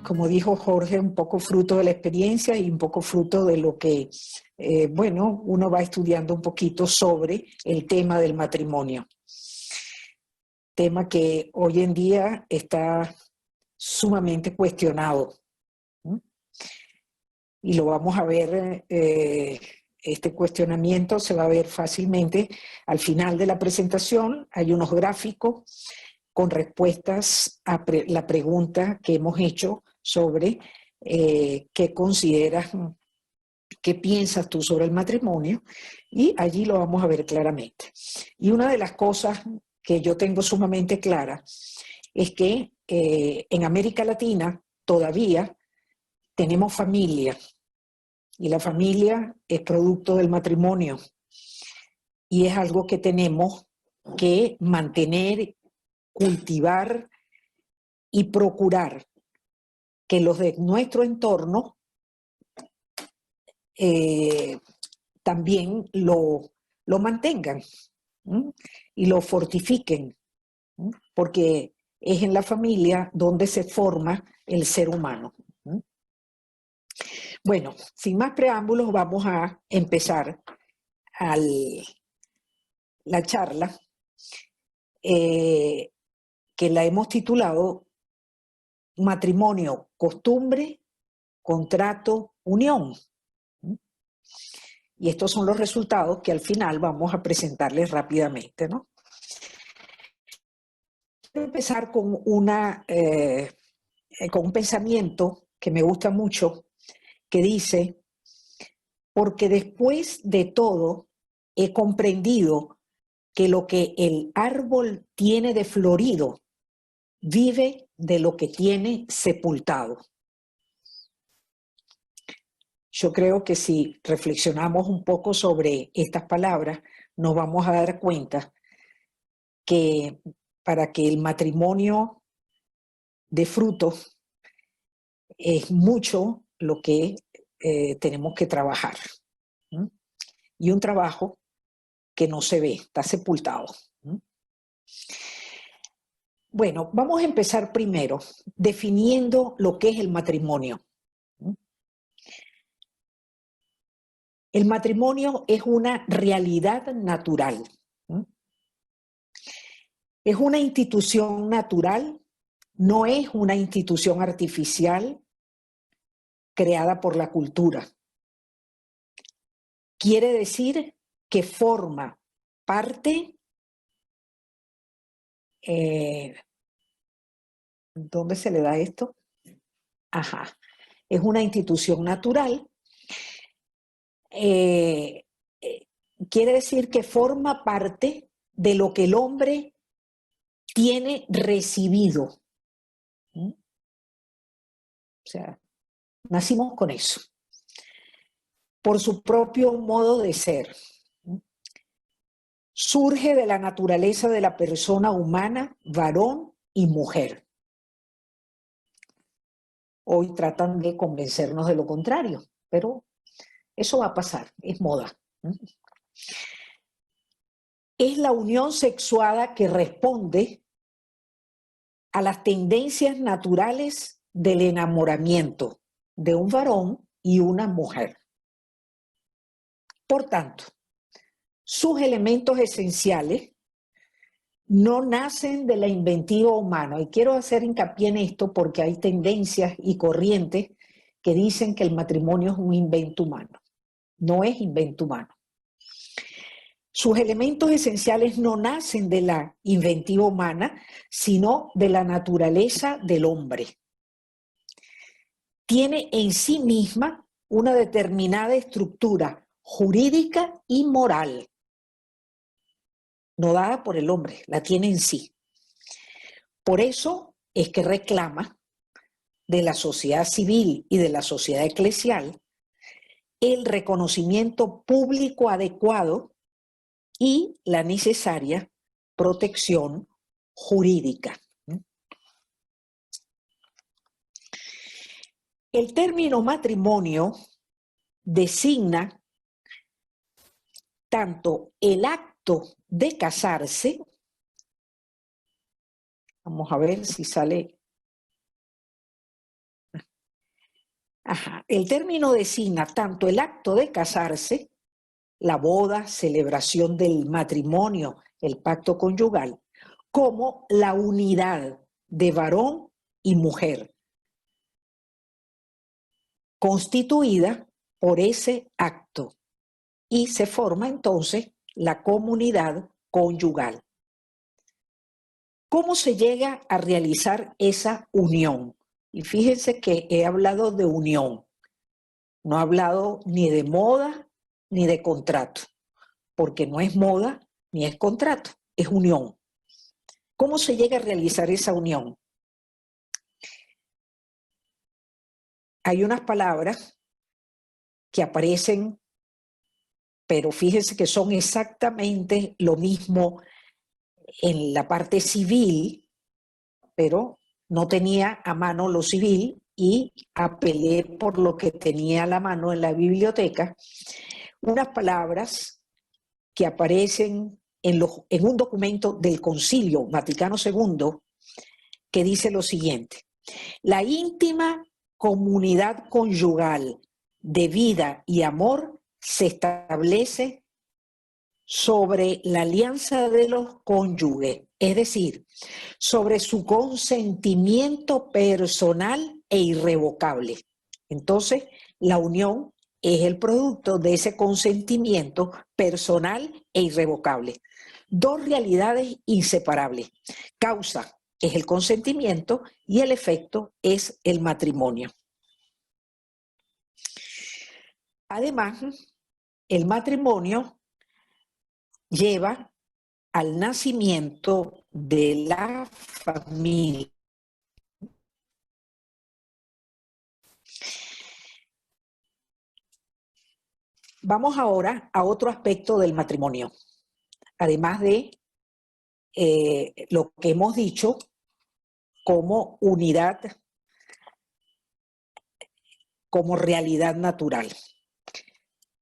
como dijo Jorge, un poco fruto de la experiencia y un poco fruto de lo que, bueno, uno va estudiando un poquito sobre el tema del matrimonio. Tema que hoy en día está sumamente cuestionado. Y lo vamos a ver, este cuestionamiento se va a ver fácilmente al final de la presentación. Hay unos gráficos con respuestas a la pregunta que hemos hecho sobre qué consideras, qué piensas tú sobre el matrimonio, y allí lo vamos a ver claramente. Y una de las cosas que yo tengo sumamente clara es que en América Latina todavía tenemos familia, y la familia es producto del matrimonio, y es algo que tenemos que mantener, cultivar y procurar que los de nuestro entorno también lo mantengan, ¿sí? Y lo fortifiquen, ¿sí? Porque es en la familia donde se forma el ser humano, ¿sí? Bueno, sin más preámbulos, vamos a empezar la charla, que la hemos titulado Matrimonio, costumbre, contrato, unión. Y estos son los resultados que al final vamos a presentarles rápidamente, ¿no? Quiero empezar con un pensamiento que me gusta mucho, que dice: porque después de todo he comprendido que lo que el árbol tiene de florido vive de lo que tiene sepultado. Yo creo que si reflexionamos un poco sobre estas palabras, nos vamos a dar cuenta que para que el matrimonio dé frutos es mucho lo que tenemos que trabajar, ¿sí? Y un trabajo que no se ve, está sepultado, ¿sí? Bueno, vamos a empezar primero definiendo lo que es el matrimonio. El matrimonio es una realidad natural. Es una institución natural, no es una institución artificial creada por la cultura. Quiere decir que forma parte, ¿dónde se le da esto? Ajá, es una institución natural. Quiere decir que forma parte de lo que el hombre tiene recibido. O sea, nacimos con eso, por su propio modo de ser. Surge de la naturaleza de la persona humana, varón y mujer. Hoy tratan de convencernos de lo contrario, pero eso va a pasar, es moda. Es la unión sexuada que responde a las tendencias naturales del enamoramiento de un varón y una mujer. Por tanto, sus elementos esenciales no nacen de la inventiva humana. Y quiero hacer hincapié en esto porque hay tendencias y corrientes que dicen que el matrimonio es un invento humano. No es invento humano. Sus elementos esenciales no nacen de la inventiva humana, sino de la naturaleza del hombre. Tiene en sí misma una determinada estructura jurídica y moral, no dada por el hombre, la tiene en sí. Por eso es que reclama de la sociedad civil y de la sociedad eclesial el reconocimiento público adecuado y la necesaria protección jurídica. El término matrimonio designa tanto el acto de casarse, vamos a ver si sale, El término designa tanto el acto de casarse, la boda, celebración del matrimonio, el pacto conyugal, como la unidad de varón y mujer, constituida por ese acto, y se forma entonces la comunidad conyugal. ¿Cómo se llega a realizar esa unión? Y fíjense que he hablado de unión, no he hablado ni de moda ni de contrato, porque no es moda ni es contrato, es unión. ¿Cómo se llega a realizar esa unión? Hay unas palabras que aparecen, pero fíjense que son exactamente lo mismo en la parte civil, pero no tenía a mano lo civil y apelé por lo que tenía a la mano en la biblioteca, unas palabras que aparecen en un documento del Concilio Vaticano II que dice lo siguiente: la íntima comunidad conyugal de vida y amor se establece sobre la alianza de los cónyuges, es decir, sobre su consentimiento personal e irrevocable. Entonces, la unión es el producto de ese consentimiento personal e irrevocable. Dos realidades inseparables. Causa es el consentimiento y el efecto es el matrimonio. Además, el matrimonio lleva al nacimiento de la familia. Vamos ahora a otro aspecto del matrimonio, además de lo que hemos dicho como unidad, como realidad natural.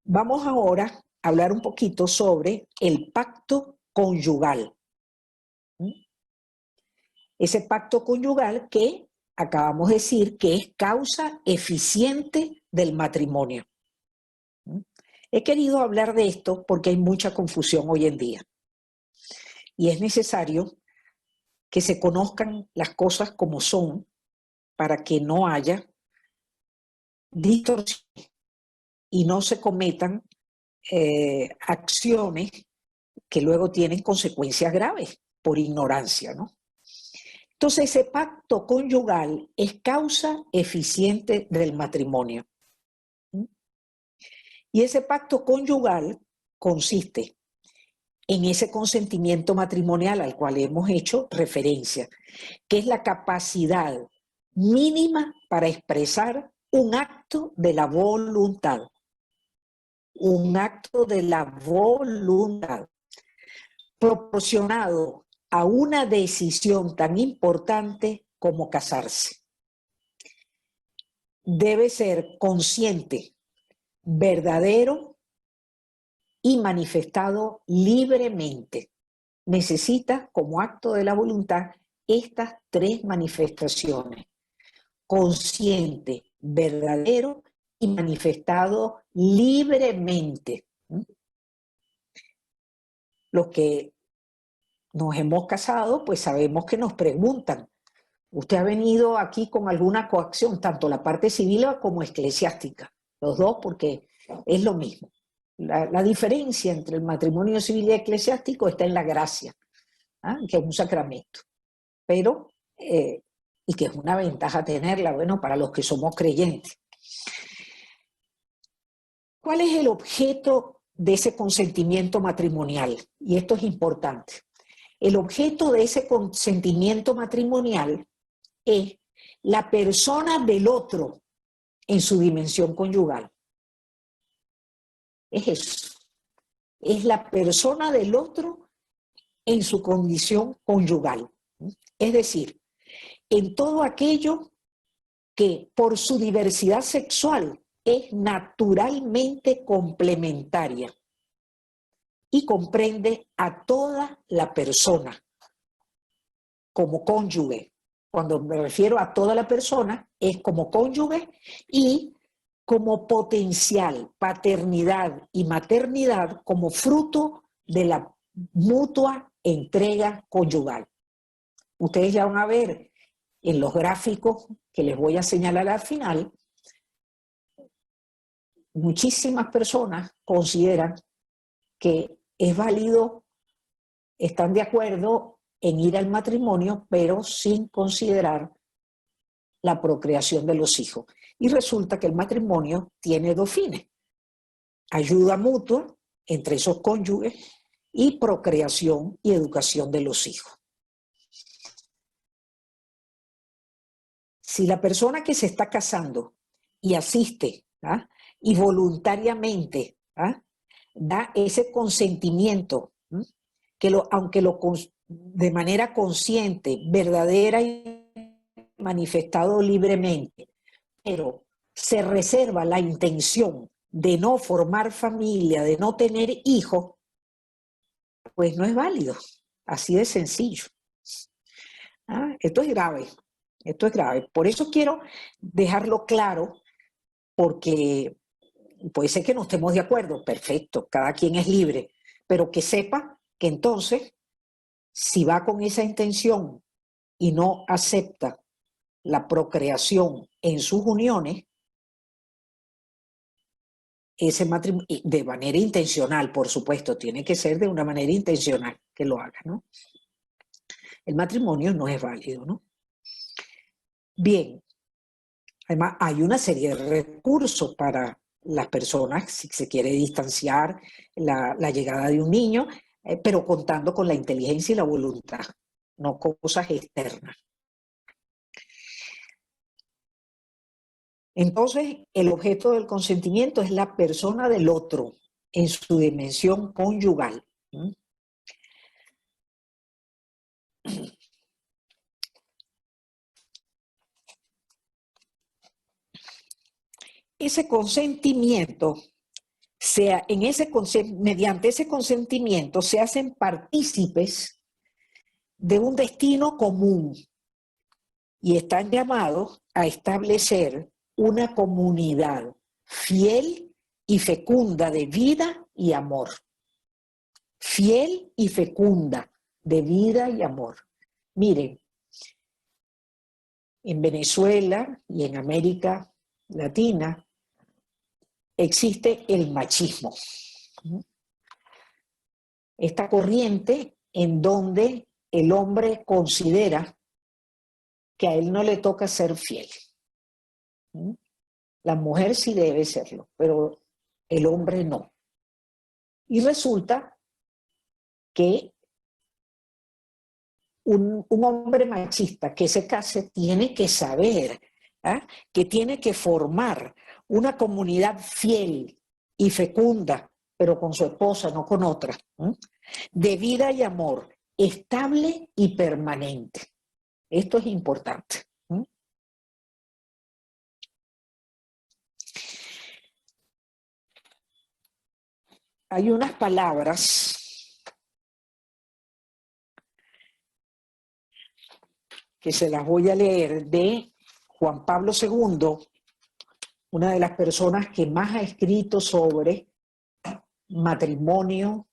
Vamos ahora a hablar un poquito sobre el pacto conyugal. Ese pacto conyugal que acabamos de decir que es causa eficiente del matrimonio. He querido hablar de esto porque hay mucha confusión hoy en día. Y es necesario que se conozcan las cosas como son para que no haya distorsiones y no se cometan acciones que luego tienen consecuencias graves por ignorancia, ¿no? Entonces, ese pacto conyugal es causa eficiente del matrimonio. Y ese pacto conyugal consiste en ese consentimiento matrimonial al cual hemos hecho referencia, que es la capacidad mínima para expresar un acto de la voluntad. Un acto de la voluntad proporcionado a una decisión tan importante como casarse. Debe ser consciente, verdadero y manifestado libremente. Necesita como acto de la voluntad estas tres manifestaciones: consciente, verdadero y manifestado libremente. Los que nos hemos casado, pues sabemos que nos preguntan: ¿usted ha venido aquí con alguna coacción, tanto la parte civil como eclesiástica? Los dos, porque es lo mismo. La diferencia entre el matrimonio civil y eclesiástico está en la gracia, que es un sacramento, pero, y que es una ventaja tenerla, bueno, para los que somos creyentes. ¿Cuál es el objeto de ese consentimiento matrimonial? Y esto es importante. El objeto de ese consentimiento matrimonial es la persona del otro en su dimensión conyugal. Es eso. Es la persona del otro en su condición conyugal. Es decir, en todo aquello que por su diversidad sexual es naturalmente complementaria y comprende a toda la persona como cónyuge. Cuando me refiero a toda la persona, es como cónyuge y como potencial paternidad y maternidad como fruto de la mutua entrega conyugal. Ustedes ya van a ver en los gráficos que les voy a señalar al final, muchísimas personas consideran que es válido, están de acuerdo en ir al matrimonio, pero sin considerar la procreación de los hijos. Y resulta que el matrimonio tiene dos fines: ayuda mutua entre esos cónyuges y procreación y educación de los hijos. Si la persona que se está casando y asiste y voluntariamente da ese consentimiento, que aunque de manera consciente, verdadera y manifestado libremente, pero se reserva la intención de no formar familia, de no tener hijos, pues no es válido. Así de sencillo. Esto es grave. Esto es grave. Por eso quiero dejarlo claro, porque puede ser que no estemos de acuerdo. Perfecto, cada quien es libre. Pero que sepa que entonces, si va con esa intención y no acepta la procreación en sus uniones, ese matrimonio, de manera intencional, por supuesto, tiene que ser de una manera intencional que lo haga, ¿no? El matrimonio no es válido, ¿no? Bien, además hay una serie de recursos para las personas si se quiere distanciar la llegada de un niño, pero contando con la inteligencia y la voluntad, no cosas externas. Entonces, el objeto del consentimiento es la persona del otro en su dimensión conyugal. Ese consentimiento, mediante ese consentimiento se hacen partícipes de un destino común y están llamados a establecer una comunidad fiel y fecunda de vida y amor. Fiel y fecunda de vida y amor. Miren, en Venezuela y en América Latina existe el machismo. Esta corriente en donde el hombre considera que a él no le toca ser fiel. La mujer sí debe serlo, pero el hombre no. Y resulta que un hombre machista que se case tiene que saber, que tiene que formar una comunidad fiel y fecunda, pero con su esposa, no con otra, de vida y amor, estable y permanente. Esto es importante. Hay unas palabras que se las voy a leer de Juan Pablo II, una de las personas que más ha escrito sobre matrimonio,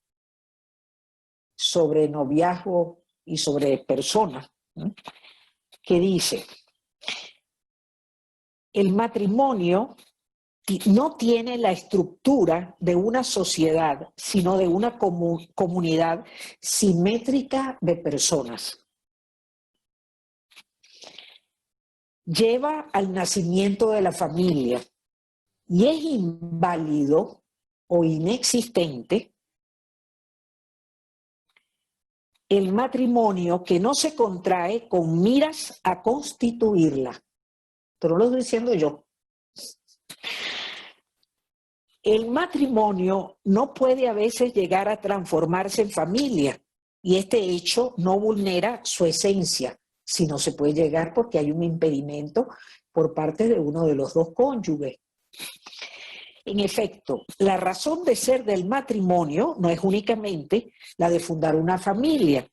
sobre noviazgo y sobre personas, que dice: el matrimonio no tiene la estructura de una sociedad, sino de una comunidad simétrica de personas. Lleva al nacimiento de la familia y es inválido o inexistente el matrimonio que no se contrae con miras a constituirla. Esto no lo estoy diciendo yo. El matrimonio no puede a veces llegar a transformarse en familia y este hecho no vulnera su esencia, sino se puede llegar porque hay un impedimento por parte de uno de los dos cónyuges. En efecto, la razón de ser del matrimonio no es únicamente la de fundar una familia,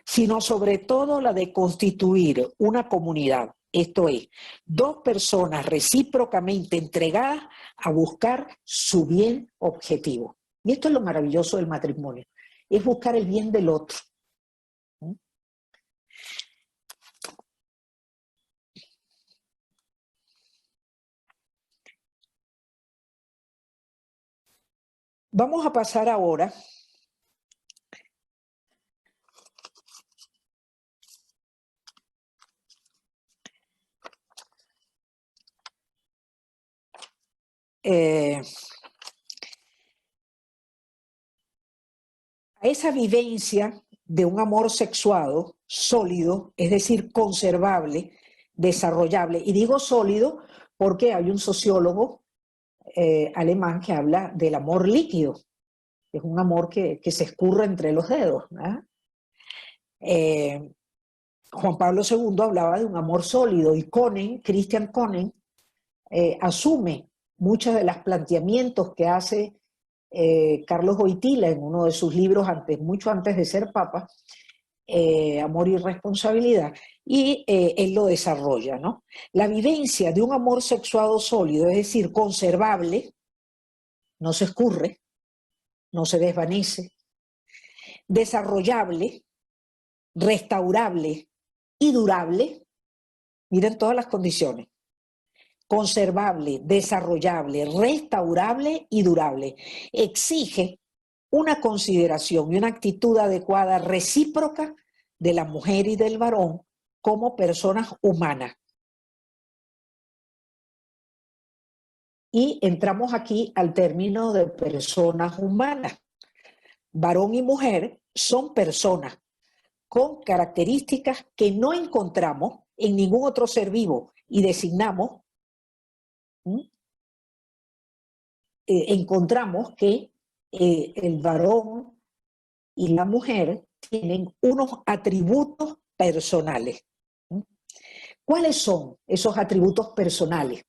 sino sobre todo la de constituir una comunidad, Esto es, dos personas recíprocamente entregadas a buscar su bien objetivo. Y esto es lo maravilloso del matrimonio, es buscar el bien del otro. Vamos a pasar ahora a esa vivencia de un amor sexuado sólido, es decir, conservable, desarrollable. Y digo sólido porque hay un sociólogo alemán que habla del amor líquido. Es un amor que se escurre entre los dedos. Juan Pablo II hablaba de un amor sólido y Christian Koenen, asume muchos de los planteamientos que hace Carlos Wojtyla en uno de sus libros mucho antes de ser papa, Amor y Responsabilidad, y él lo desarrolla, ¿no? La vivencia de un amor sexuado sólido, es decir, conservable, no se escurre, no se desvanece, desarrollable, restaurable y durable, miren todas las condiciones, conservable, desarrollable, restaurable y durable, exige una consideración y una actitud adecuada, recíproca, de la mujer y del varón como personas humanas. Y entramos aquí al término de personas humanas. Varón y mujer son personas con características que no encontramos en ningún otro ser vivo y designamos, encontramos que el varón y la mujer tienen unos atributos personales. ¿Cuáles son esos atributos personales?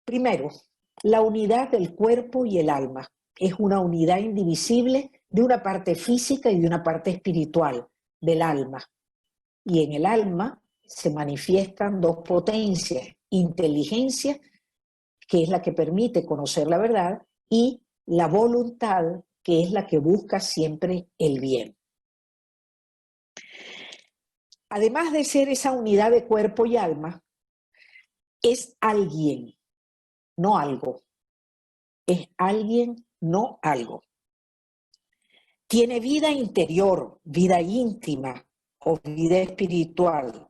Primero, la unidad del cuerpo y el alma. Es una unidad indivisible de una parte física y de una parte espiritual del alma. Y en el alma se manifiestan dos potencias, inteligencia, que es la que permite conocer la verdad, y la voluntad, que es la que busca siempre el bien. Además de ser esa unidad de cuerpo y alma, es alguien, no algo. Es alguien, no algo. Tiene vida interior, vida íntima o vida espiritual,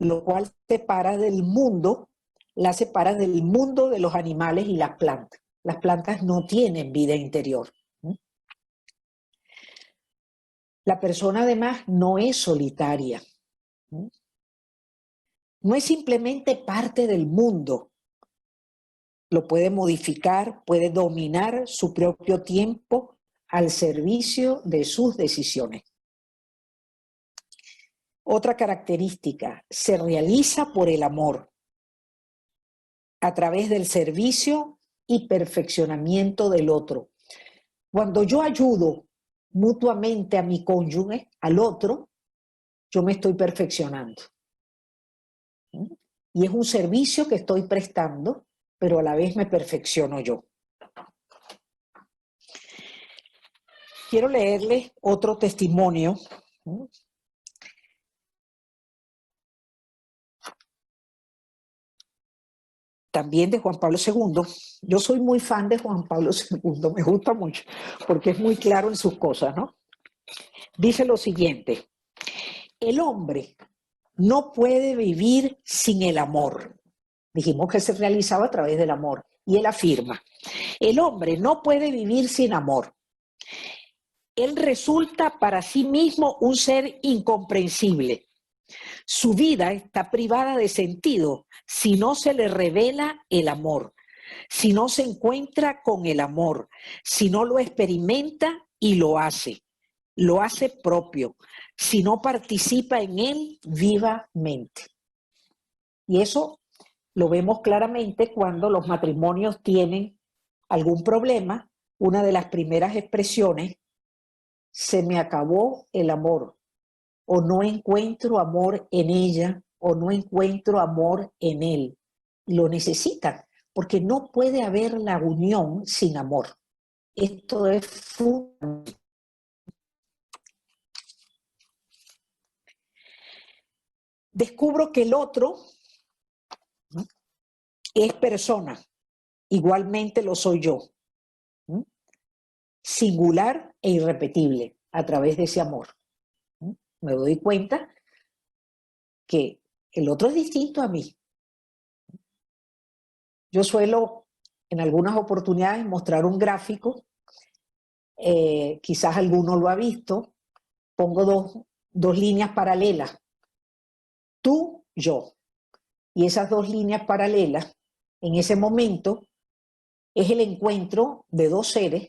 lo cual la separa del mundo de los animales y las plantas. Las plantas no tienen vida interior. La persona además no es solitaria. No es simplemente parte del mundo. Lo puede modificar, puede dominar su propio tiempo al servicio de sus decisiones. Otra característica, se realiza por el amor, a través del servicio y perfeccionamiento del otro. Cuando yo ayudo mutuamente a mi cónyuge, al otro, yo me estoy perfeccionando. Y es un servicio que estoy prestando, pero a la vez me perfecciono yo. Quiero leerles otro testimonio. También de Juan Pablo II. Yo soy muy fan de Juan Pablo II, me gusta mucho, porque es muy claro en sus cosas, ¿no? Dice lo siguiente: el hombre no puede vivir sin el amor. Dijimos que se realizaba a través del amor. Y él afirma: el hombre no puede vivir sin amor. Él resulta para sí mismo un ser incomprensible. Su vida está privada de sentido si no se le revela el amor, si no se encuentra con el amor, si no lo experimenta y lo hace propio, si no participa en él vivamente. Y eso lo vemos claramente cuando los matrimonios tienen algún problema. Una de las primeras expresiones: se me acabó el amor. o no encuentro amor en ella, o no encuentro amor en él. Lo necesitan, porque no puede haber la unión sin amor. Esto es fundamental. Descubro que el otro es persona, igualmente lo soy yo, singular e irrepetible a través de ese amor. Me doy cuenta que el otro es distinto a mí. Yo suelo en algunas oportunidades mostrar un gráfico, quizás alguno lo ha visto, pongo dos líneas paralelas, tú, yo, y esas dos líneas paralelas, en ese momento, es el encuentro de dos seres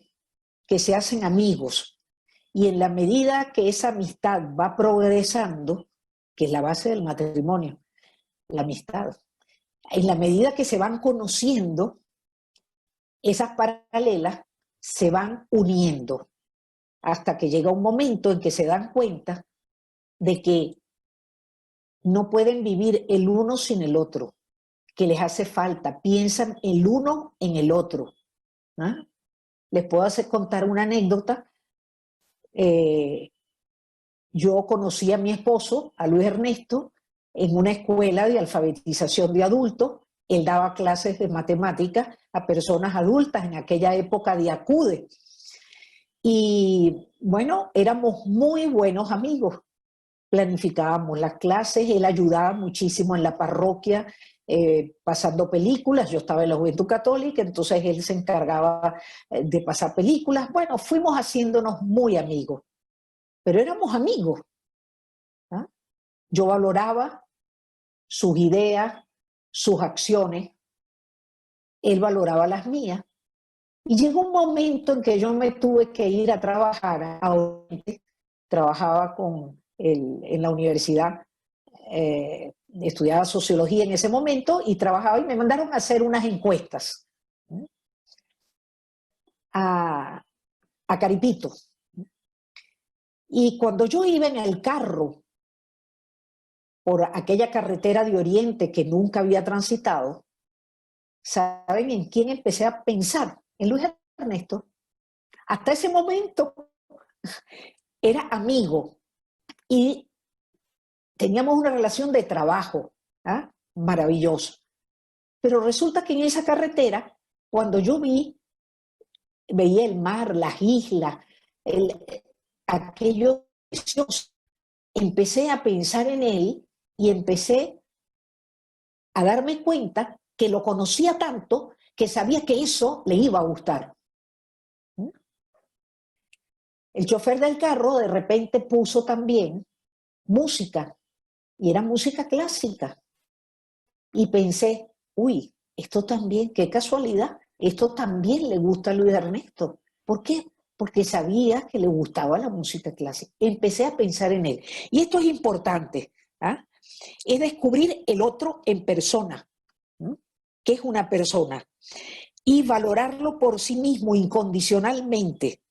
que se hacen amigos, y en la medida que esa amistad va progresando, que es la base del matrimonio, la amistad, en la medida que se van conociendo, esas paralelas se van uniendo, hasta que llega un momento en que se dan cuenta de que no pueden vivir el uno sin el otro, que les hace falta, piensan el uno en el otro. ¿Ah? Les puedo contar una anécdota. Yo conocí a mi esposo, a Luis Ernesto, en una escuela de alfabetización de adultos. Él daba clases de matemáticas a personas adultas en aquella época de ACUDE. Y bueno, éramos muy buenos amigos. Planificábamos las clases, él ayudaba muchísimo en la parroquia, pasando películas. Yo estaba en la Juventud Católica, entonces él se encargaba de pasar películas. Bueno, fuimos haciéndonos muy amigos, pero éramos amigos. ¿Ah? Yo valoraba sus ideas, sus acciones, él valoraba las mías. Y llegó un momento en que yo me tuve que ir a trabajar a Oriente. Trabajaba en la universidad, estudiaba sociología en ese momento y trabajaba, y me mandaron a hacer unas encuestas a Caripito. Y cuando yo iba en el carro por aquella carretera de Oriente que nunca había transitado, ¿saben en quién empecé a pensar? En Luis Ernesto. Hasta ese momento era amigo y teníamos una relación de trabajo, ¿ah? Maravillosa. Pero resulta que en esa carretera, cuando yo veía el mar, las islas, aquello precioso, empecé a pensar en él y empecé a darme cuenta que lo conocía tanto que sabía que eso le iba a gustar. El chofer del carro de repente puso también música, y era música clásica. Y pensé, uy, esto también, qué casualidad, esto también le gusta a Luis Ernesto. ¿Por qué? Porque sabía que le gustaba la música clásica. Empecé a pensar en él. Y esto es importante, ¿ah? Es descubrir el otro en persona. ¿Qué es una persona? Y valorarlo por sí mismo incondicionalmente,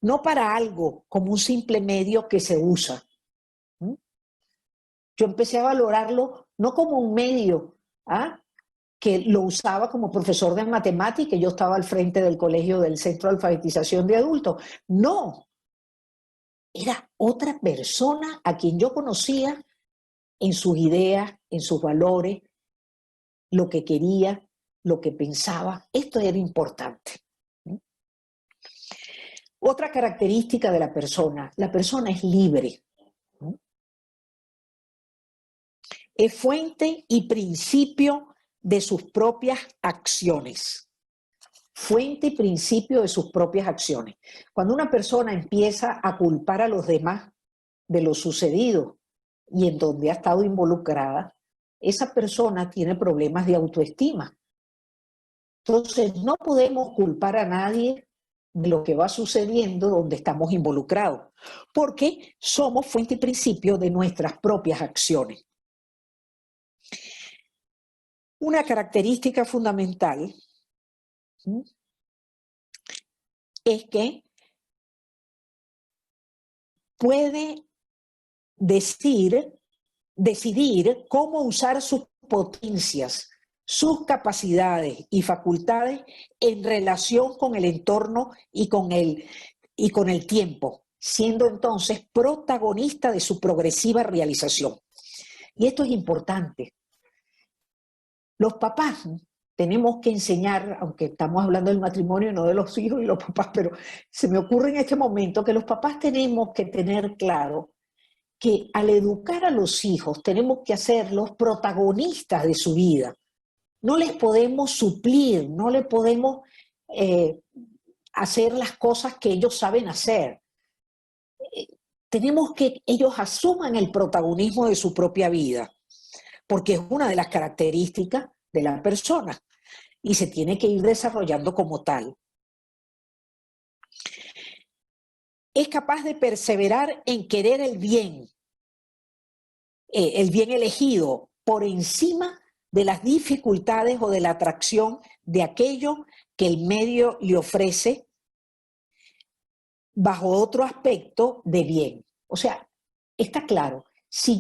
no para algo como un simple medio que se usa. Yo empecé a valorarlo no como un medio, ¿ah?, que lo usaba como profesor de matemática, y yo estaba al frente del colegio del Centro de Alfabetización de Adultos. No, era otra persona a quien yo conocía en sus ideas, en sus valores, lo que quería, lo que pensaba. Esto era importante. Otra característica de la persona es libre. Es fuente y principio de sus propias acciones. Fuente y principio de sus propias acciones. Cuando una persona empieza a culpar a los demás de lo sucedido y en donde ha estado involucrada, esa persona tiene problemas de autoestima. Entonces, no podemos culpar a nadie de lo que va sucediendo donde estamos involucrados, porque somos fuente y principio de nuestras propias acciones. Una característica fundamental es que puede decidir cómo usar sus potencias, sus capacidades y facultades en relación con el entorno y con el tiempo, siendo entonces protagonista de su progresiva realización. Y esto es importante. Los papás tenemos que enseñar, aunque estamos hablando del matrimonio y no de los hijos y los papás, pero se me ocurre en este momento que los papás tenemos que tener claro que al educar a los hijos tenemos que hacerlos protagonistas de su vida. No les podemos suplir, no les podemos hacer las cosas que ellos saben hacer. Tenemos que ellos asuman el protagonismo de su propia vida, porque es una de las características de la persona y se tiene que ir desarrollando como tal. Es capaz de perseverar en querer el bien elegido por encima de las dificultades o de la atracción de aquello que el medio le ofrece bajo otro aspecto de bien. O sea, está claro, si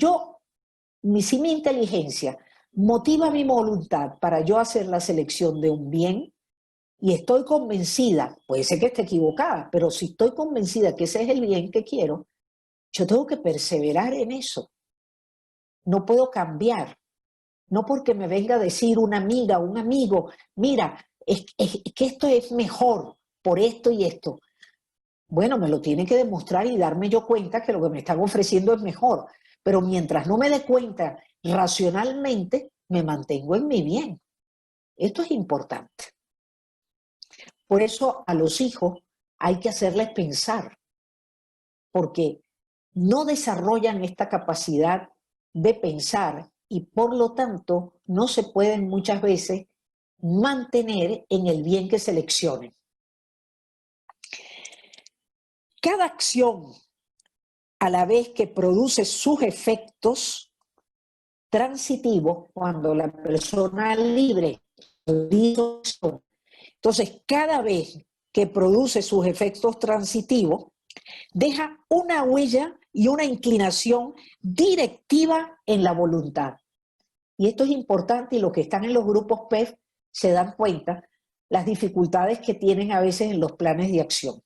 mi inteligencia motiva mi voluntad para yo hacer la selección de un bien y estoy convencida, puede ser que esté equivocada, pero si estoy convencida que ese es el bien que quiero, yo tengo que perseverar en eso. No puedo cambiar. No porque me venga a decir una amiga o un amigo, mira, es que esto es mejor por esto y esto. Bueno, me lo tiene que demostrar y darme yo cuenta que lo que me están ofreciendo es mejor. Pero mientras no me dé cuenta racionalmente, me mantengo en mi bien. Esto es importante. Por eso a los hijos hay que hacerles pensar, porque no desarrollan esta capacidad de pensar y por lo tanto no se pueden muchas veces mantener en el bien que seleccionen. Cada acción, a la vez que produce sus efectos transitivos, cuando la persona libre, entonces cada vez que produce sus efectos transitivos, deja una huella y una inclinación directiva en la voluntad. Y esto es importante y los que están en los grupos PEF se dan cuenta las dificultades que tienen a veces en los planes de acción.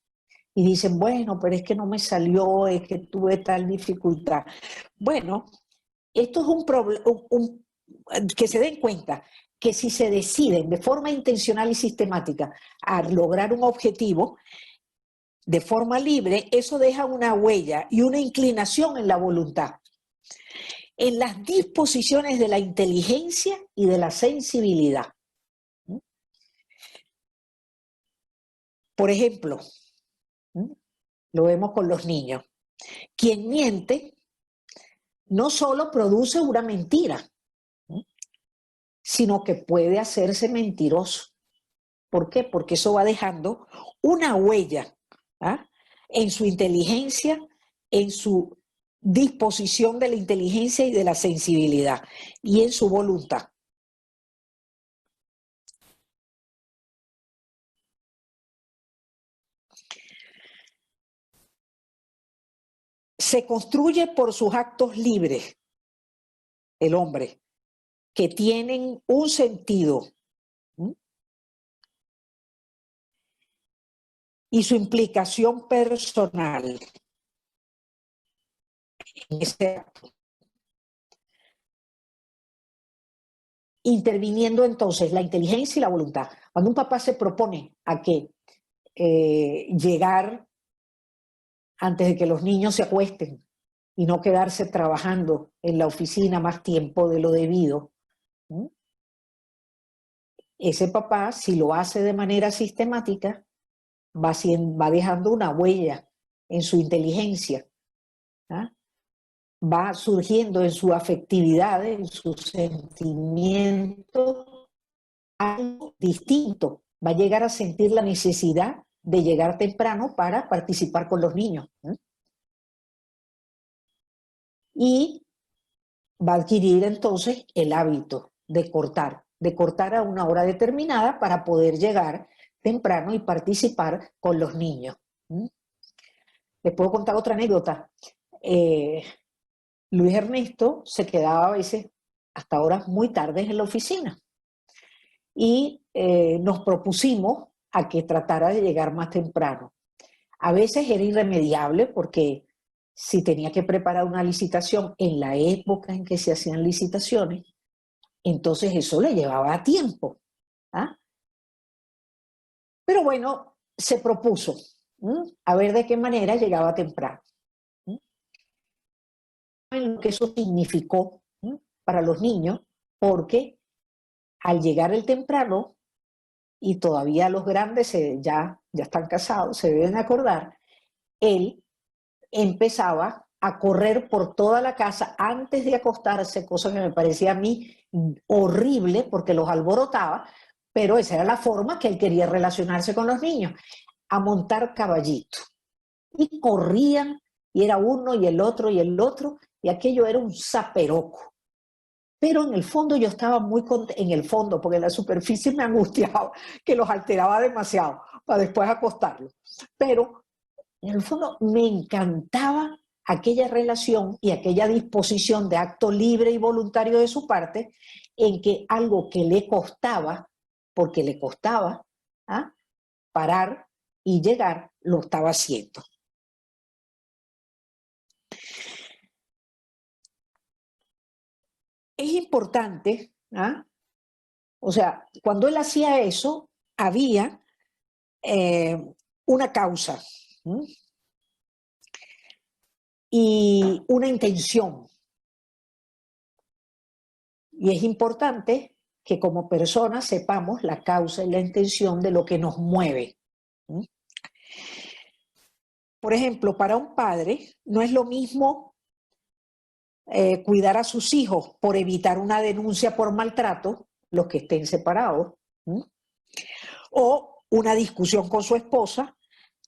Y dicen, bueno, pero es que no me salió, es que tuve tal dificultad. Bueno, esto es un problema, que se den cuenta que si se deciden de forma intencional y sistemática a lograr un objetivo, de forma libre, eso deja una huella y una inclinación en la voluntad, en las disposiciones de la inteligencia y de la sensibilidad. Por ejemplo, lo vemos con los niños. Quien miente no solo produce una mentira, sino que puede hacerse mentiroso. ¿Por qué? Porque eso va dejando una huella en su inteligencia, en su disposición de la inteligencia y de la sensibilidad y en su voluntad. Se construye por sus actos libres, el hombre, que tienen un sentido y su implicación personal en ese acto. Interviniendo entonces la inteligencia y la voluntad. Cuando un papá se propone a que llegar antes de que los niños se acuesten y no quedarse trabajando en la oficina más tiempo de lo debido, ese papá, si lo hace de manera sistemática, va dejando una huella en su inteligencia, va surgiendo en su afectividad, en sus sentimientos, algo distinto. Va a llegar a sentir la necesidad de llegar temprano para participar con los niños. Y va a adquirir entonces el hábito de cortar a una hora determinada para poder llegar temprano y participar con los niños. Les puedo contar otra anécdota. Luis Ernesto se quedaba a veces hasta horas muy tardes en la oficina y nos propusimos a que tratara de llegar más temprano. A veces era irremediable porque si tenía que preparar una licitación en la época en que se hacían licitaciones, entonces eso le llevaba tiempo. ¿Ah? Pero bueno, se propuso a ver de qué manera llegaba temprano. Lo que eso significó para los niños, porque al llegar el temprano, y todavía los grandes ya están casados, se deben acordar, él empezaba a correr por toda la casa antes de acostarse, cosa que me parecía a mí horrible porque los alborotaba, pero esa era la forma que él quería relacionarse con los niños, a montar caballito. Y corrían, y era uno y el otro y el otro, y aquello era un zaperoco. Pero en el fondo yo estaba muy contenta, en el fondo, porque en la superficie me angustiaba, que los alteraba demasiado para después acostarlos. Pero en el fondo me encantaba aquella relación y aquella disposición de acto libre y voluntario de su parte, en que algo que le costaba, porque le costaba parar y llegar, lo estaba haciendo. Es importante, o sea, cuando él hacía eso, había una causa y una intención. Y es importante que como personas sepamos la causa y la intención de lo que nos mueve. Por ejemplo, para un padre no es lo mismo cuidar a sus hijos por evitar una denuncia por maltrato, los que estén separados, o una discusión con su esposa,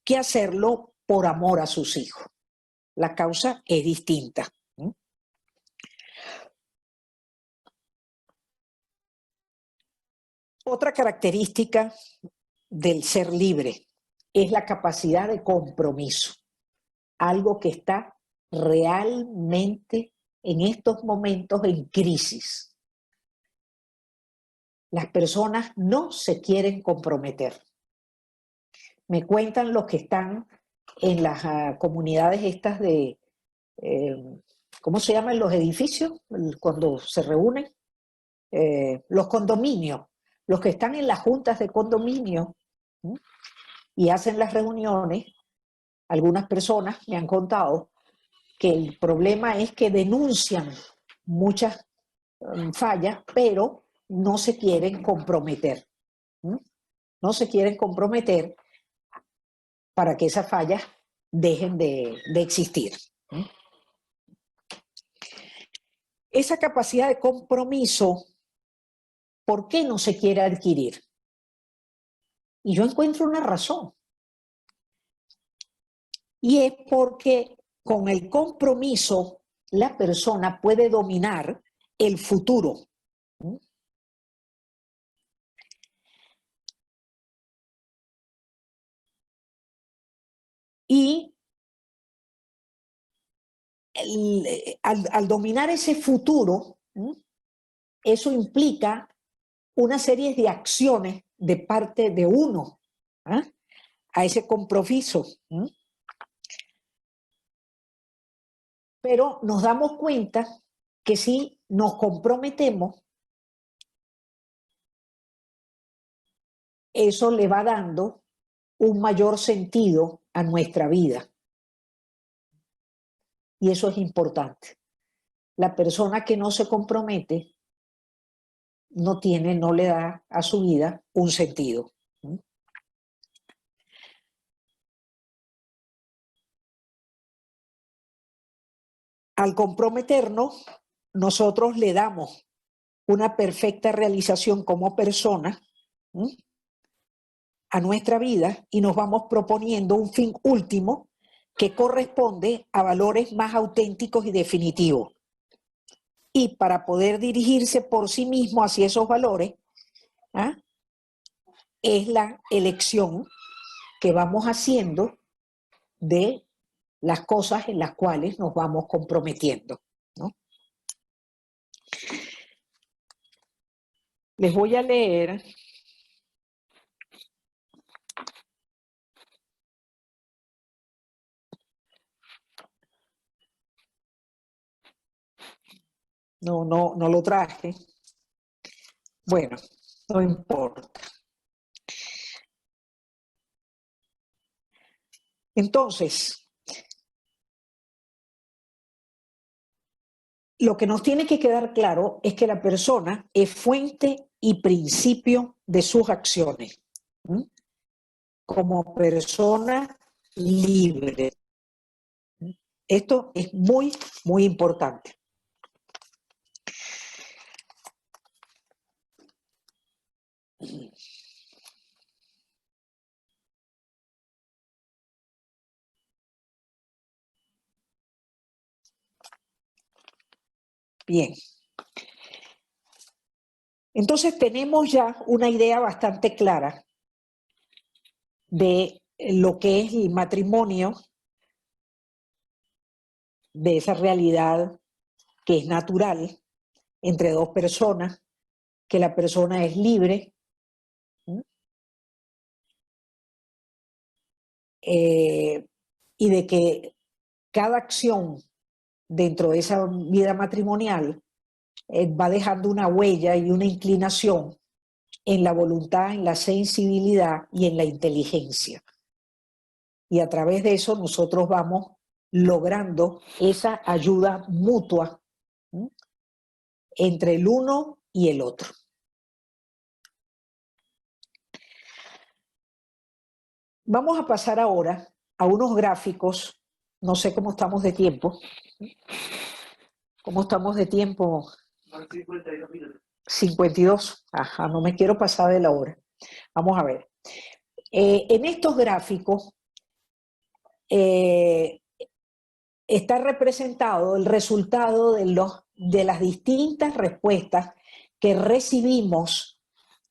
que hacerlo por amor a sus hijos. La causa es distinta. Otra característica del ser libre es la capacidad de compromiso, algo que está realmente en estos momentos en crisis. Las personas no se quieren comprometer. Me cuentan los que están en las comunidades estas de, ¿cómo se llaman los edificios? Cuando se reúnen, los condominios, los que están en las juntas de condominio y hacen las reuniones, algunas personas me han contado que el problema es que denuncian muchas fallas, pero no se quieren comprometer. No se quieren comprometer para que esas fallas dejen de existir. Esa capacidad de compromiso, ¿por qué no se quiere adquirir? Y yo encuentro una razón. Y es porque con el compromiso la persona puede dominar el futuro. Y al dominar ese futuro, eso implica una serie de acciones de parte de uno a ese compromiso. Pero nos damos cuenta que si nos comprometemos, eso le va dando un mayor sentido a nuestra vida. Y eso es importante. La persona que no se compromete no le da a su vida un sentido. Al comprometernos, nosotros le damos una perfecta realización como persona a nuestra vida y nos vamos proponiendo un fin último que corresponde a valores más auténticos y definitivos. Y para poder dirigirse por sí mismo hacia esos valores, es la elección que vamos haciendo de las cosas en las cuales nos vamos comprometiendo. ¿no? Les voy a leer no lo traje. Bueno, no importa. Entonces, lo que nos tiene que quedar claro es que la persona es fuente y principio de sus acciones, ¿m? Como persona libre. Esto es muy, muy importante. Bien. Entonces tenemos ya una idea bastante clara de lo que es el matrimonio, de esa realidad que es natural entre dos personas, que la persona es libre, y de que cada acción dentro de esa vida matrimonial va dejando una huella y una inclinación en la voluntad, en la sensibilidad y en la inteligencia. Y a través de eso nosotros vamos logrando esa ayuda mutua, ¿sí?, entre el uno y el otro. Vamos a pasar ahora a unos gráficos. No sé cómo estamos de tiempo. ¿Cómo estamos de tiempo? 52 minutos. 52. Ajá, no me quiero pasar de la hora. Vamos a ver. En estos gráficos está representado el resultado de las distintas respuestas que recibimos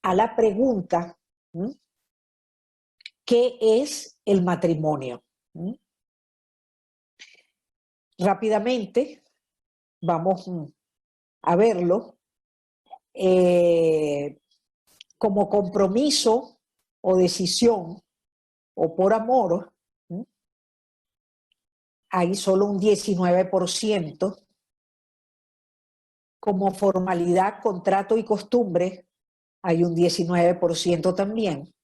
a la pregunta, ¿sí?, ¿qué es el matrimonio? ¿Sí? Rápidamente vamos a verlo. Como compromiso o decisión o por amor, ¿sí?, hay solo un 19%. Como formalidad, contrato y costumbre, hay un 19% también.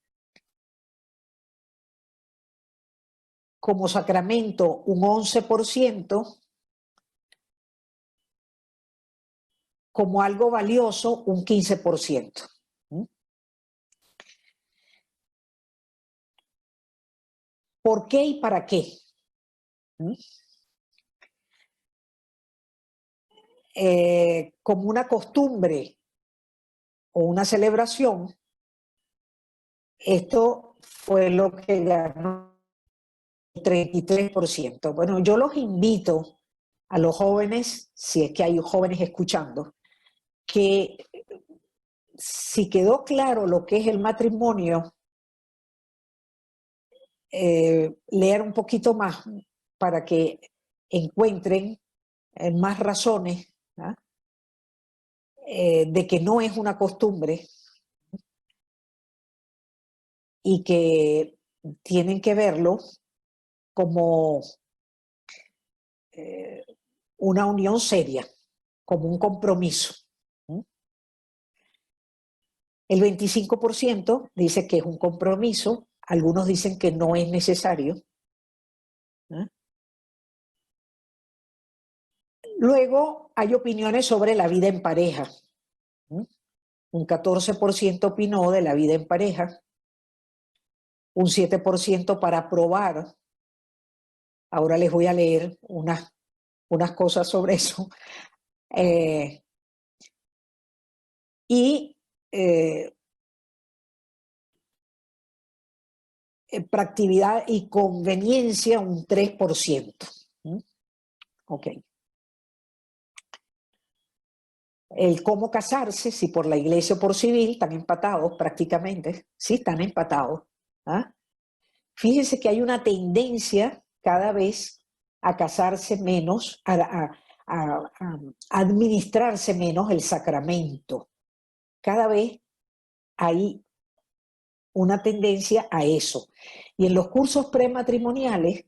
Como sacramento, un 11%. Como algo valioso, un 15%. ¿Por qué y para qué? Como una costumbre o una celebración, esto fue lo que ganó el 33%. Bueno, yo los invito a los jóvenes, si es que hay jóvenes escuchando, que si quedó claro lo que es el matrimonio, leer un poquito más para que encuentren más razones, ¿ah?, de que no es una costumbre y que tienen que verlo como una unión seria, como un compromiso. El 25% dice que es un compromiso, algunos dicen que no es necesario. Luego hay opiniones sobre la vida en pareja. Un 14% opinó de la vida en pareja, un 7% para probar. Ahora les voy a leer unas cosas sobre eso. Practicidad y conveniencia, un 3%. Ok. El cómo casarse, si por la iglesia o por civil, están empatados prácticamente. Sí, están empatados. ¿Ah? Fíjense que hay una tendencia cada vez a casarse menos, a administrarse menos el sacramento. Cada vez hay una tendencia a eso. Y en los cursos prematrimoniales,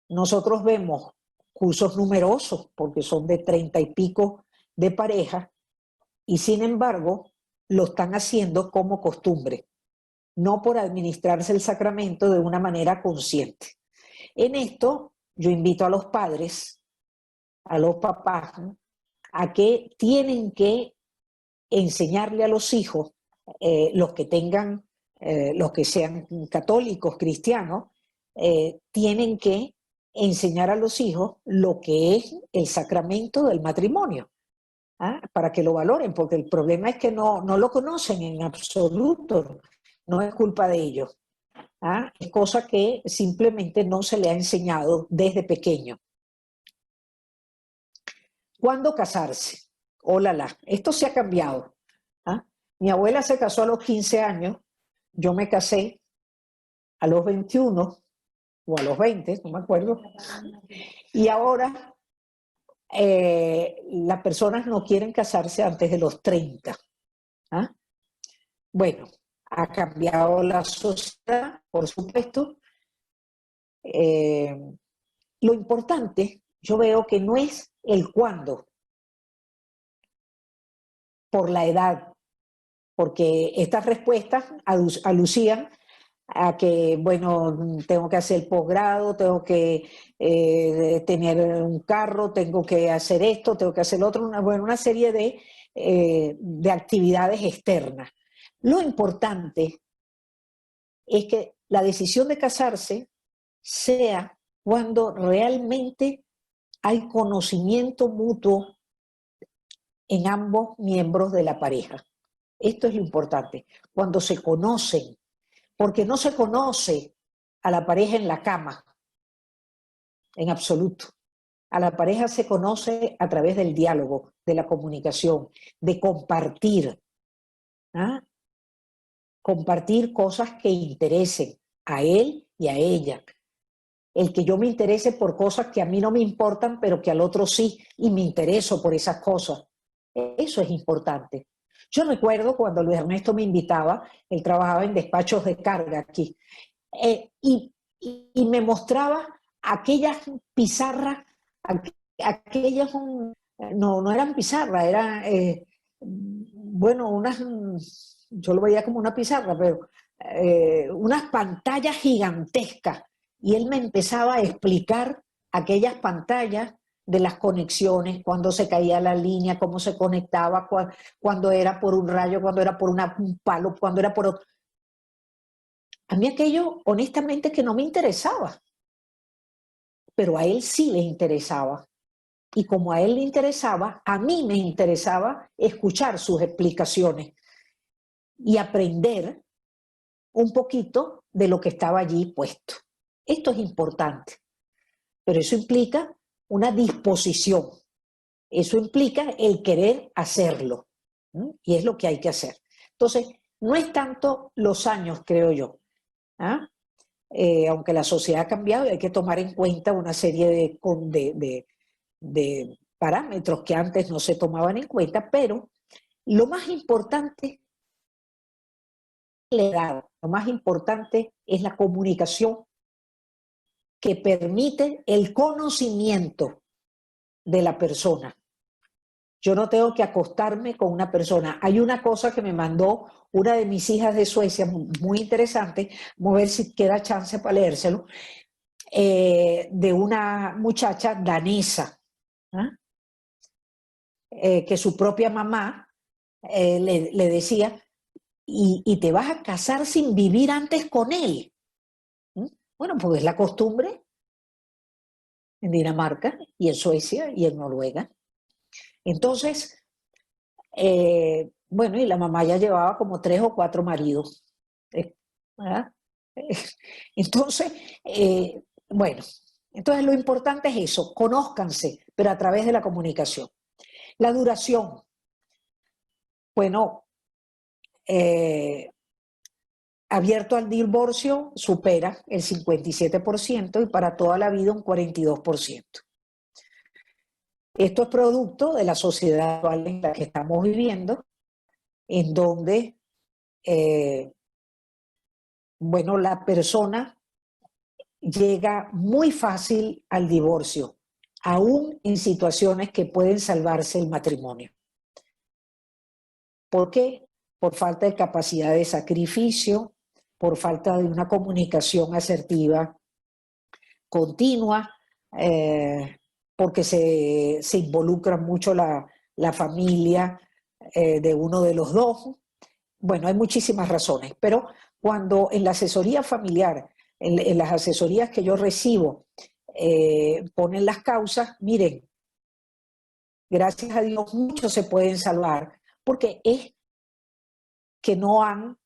nosotros vemos cursos numerosos, porque son de 30 y pico de parejas, y sin embargo, lo están haciendo como costumbre, no por administrarse el sacramento de una manera consciente. En esto, yo invito a los padres, a los papás, ¿no?, a que tienen que enseñarle a los hijos, los que tengan, los que sean católicos, cristianos, tienen que enseñar a los hijos lo que es el sacramento del matrimonio, ¿ah?, para que lo valoren, porque el problema es que no lo conocen en absoluto, no es culpa de ellos, ¿ah?, es cosa que simplemente no se le ha enseñado desde pequeño. ¿Cuándo casarse? Oh, esto se ha cambiado, ¿ah? Mi abuela se casó a los 15 años, yo me casé a los 21 o a los 20, no me acuerdo, y ahora las personas no quieren casarse antes de los 30. ¿Ah? Bueno, ha cambiado la sociedad, por supuesto. Lo importante, yo veo que no es el cuándo, por la edad, porque estas respuestas alucían a que, bueno, tengo que hacer el posgrado, tengo que tener un carro, tengo que hacer esto, tengo que hacer lo otro, una serie de actividades externas. Lo importante es que la decisión de casarse sea cuando realmente hay conocimiento mutuo en ambos miembros de la pareja. Esto es lo importante, cuando se conocen, porque no se conoce a la pareja en la cama, en absoluto. A la pareja se conoce a través del diálogo, de la comunicación, de compartir, ¿ah?, compartir cosas que interesen a él y a ella. El que yo me interese por cosas que a mí no me importan, pero que al otro sí, y me intereso por esas cosas. Eso es importante. Yo recuerdo cuando Luis Ernesto me invitaba, él trabajaba en despachos de carga aquí, y me mostraba aquellas pizarras, aquellas, no eran pizarras, eran, bueno, yo lo veía como una pizarra, pero unas pantallas gigantescas, y él me empezaba a explicar aquellas pantallas de las conexiones, cuando se caía la línea, cómo se conectaba, cuando era por un rayo, cuando era por un palo, cuando era por otro. A mí aquello, honestamente, que no me interesaba, pero a él sí le interesaba. Y como a él le interesaba, a mí me interesaba escuchar sus explicaciones y aprender un poquito de lo que estaba allí puesto. Esto es importante, pero eso implica una disposición, eso implica el querer hacerlo, ¿sí?, y es lo que hay que hacer. Entonces, no es tanto los años, creo yo, ¿ah? Aunque la sociedad ha cambiado y hay que tomar en cuenta una serie de parámetros que antes no se tomaban en cuenta, pero lo más importante es la edad, lo más importante es la comunicación que permite el conocimiento de la persona. Yo no tengo que acostarme con una persona. Hay una cosa que me mandó una de mis hijas de Suecia, muy interesante, vamos a ver si queda chance para leérselo, de una muchacha danesa, ¿ah?, que su propia mamá le decía, y te vas a casar sin vivir antes con él. ¿Mm? Bueno, pues es la costumbre en Dinamarca y en Suecia y en Noruega. Entonces, bueno, y la mamá ya llevaba como 3 o 4 maridos, ¿verdad? Entonces, bueno, entonces lo importante es eso, conózcanse, pero a través de la comunicación. La duración, bueno, abierto al divorcio supera el 57% y para toda la vida un 42%. Esto es producto de la sociedad actual en la que estamos viviendo, en donde, bueno, la persona llega muy fácil al divorcio, aún en situaciones que pueden salvarse el matrimonio. ¿Por qué? Por falta de capacidad de sacrificio, por falta de una comunicación asertiva continua, porque se involucra mucho la familia de uno de los dos. Bueno, hay muchísimas razones, pero cuando en la asesoría familiar, en las asesorías que yo recibo, ponen las causas, miren, gracias a Dios muchos se pueden salvar, porque es que no han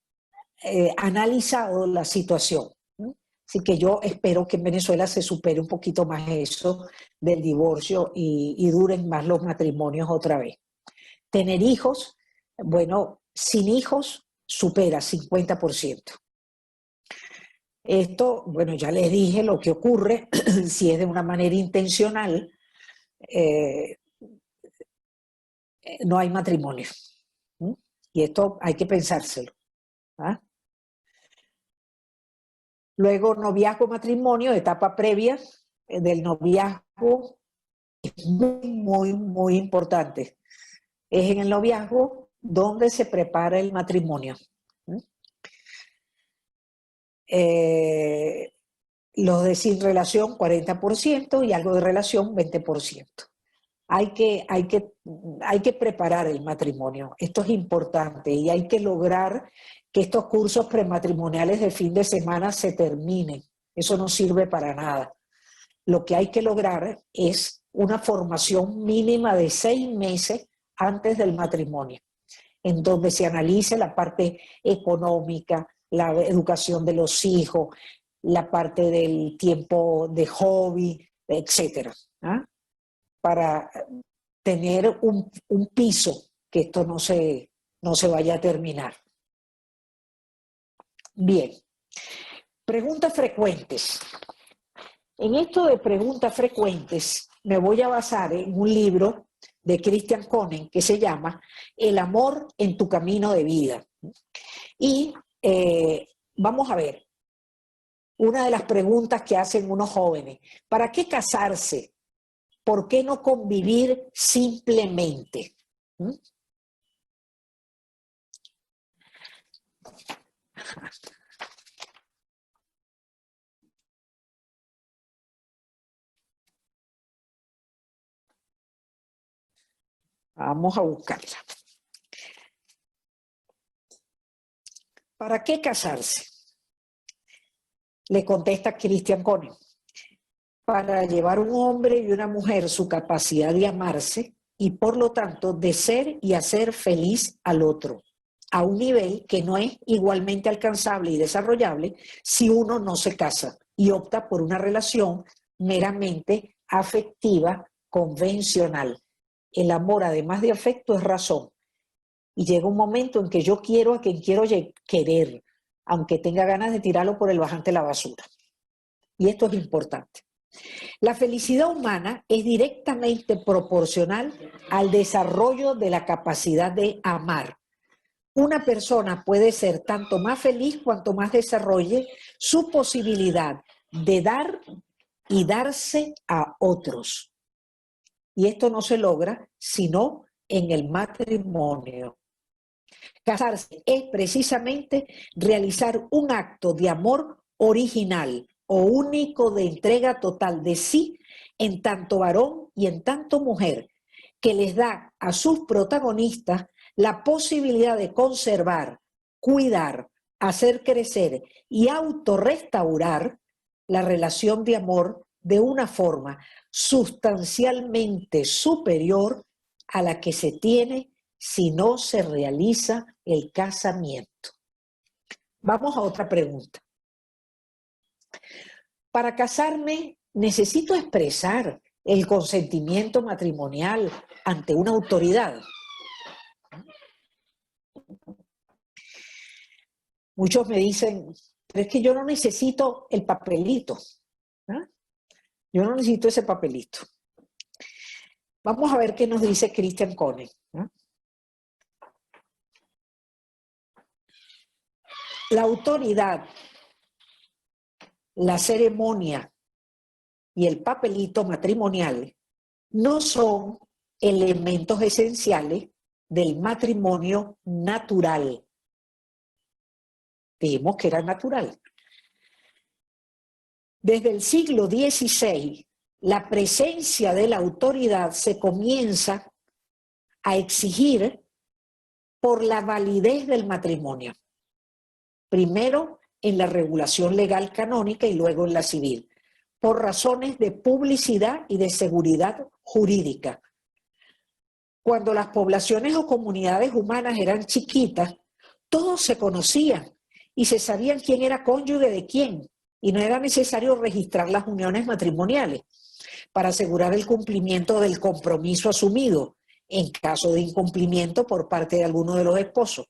analizado la situación. Así que yo espero que en Venezuela se supere un poquito más eso del divorcio y duren más los matrimonios otra vez. Tener hijos, bueno, sin hijos supera 50%. Esto, bueno, ya les dije lo que ocurre si es de una manera intencional, no hay matrimonio. Y esto hay que pensárselo. ¿Ah? Luego, noviazgo, matrimonio, etapa previa del noviazgo, es muy importante. Es en el noviazgo donde se prepara el matrimonio. Los de sin relación, 40%, y algo de relación, 20%. Hay que preparar el matrimonio. Esto es importante y hay que lograr que estos cursos prematrimoniales de fin de semana se terminen. Eso no sirve para nada. Lo que hay que lograr es una formación mínima de 6 meses antes del matrimonio, en donde se analice la parte económica, la educación de los hijos, la parte del tiempo de hobby, etcétera, ¿ah? Para tener un piso, que esto no se vaya a terminar. Bien, preguntas frecuentes. En esto de preguntas frecuentes me voy a basar en un libro de Christian Koenen que se llama El amor en tu camino de vida. Y vamos a ver, una de las preguntas que hacen unos jóvenes: ¿para qué casarse? ¿Por qué no convivir simplemente? Vamos a buscarla. ¿Para qué casarse? Le contesta Christian Koenen: para llevar un hombre y una mujer su capacidad de amarse y por lo tanto de ser y hacer feliz al otro, a un nivel que no es igualmente alcanzable y desarrollable si uno no se casa y opta por una relación meramente afectiva, convencional. El amor, además de afecto, es razón. Y llega un momento en que yo quiero a quien quiero querer, aunque tenga ganas de tirarlo por el bajante de la basura. Y esto es importante. La felicidad humana es directamente proporcional al desarrollo de la capacidad de amar. Una persona puede ser tanto más feliz cuanto más desarrolle su posibilidad de dar y darse a otros. Y esto no se logra sino en el matrimonio. Casarse es precisamente realizar un acto de amor original o único de entrega total de sí en tanto varón y en tanto mujer, que les da a sus protagonistas la posibilidad de conservar, cuidar, hacer crecer y autorrestaurar la relación de amor de una forma sustancialmente superior a la que se tiene si no se realiza el casamiento. Vamos a otra pregunta. Para casarme, ¿necesito expresar el consentimiento matrimonial ante una autoridad? Muchos me dicen, pero es que yo no necesito el papelito. ¿Ah? Yo no necesito ese papelito. Vamos a ver qué nos dice Christian Koenig, ¿no? La autoridad, la ceremonia y el papelito matrimonial no son elementos esenciales del matrimonio natural. Dijimos que era natural. Desde el siglo XVI, la presencia de la autoridad se comienza a exigir por la validez del matrimonio. Primero en la regulación legal canónica y luego en la civil, por razones de publicidad y de seguridad jurídica. Cuando las poblaciones o comunidades humanas eran chiquitas, todos se conocían y se sabían quién era cónyuge de quién, y no era necesario registrar las uniones matrimoniales para asegurar el cumplimiento del compromiso asumido en caso de incumplimiento por parte de alguno de los esposos.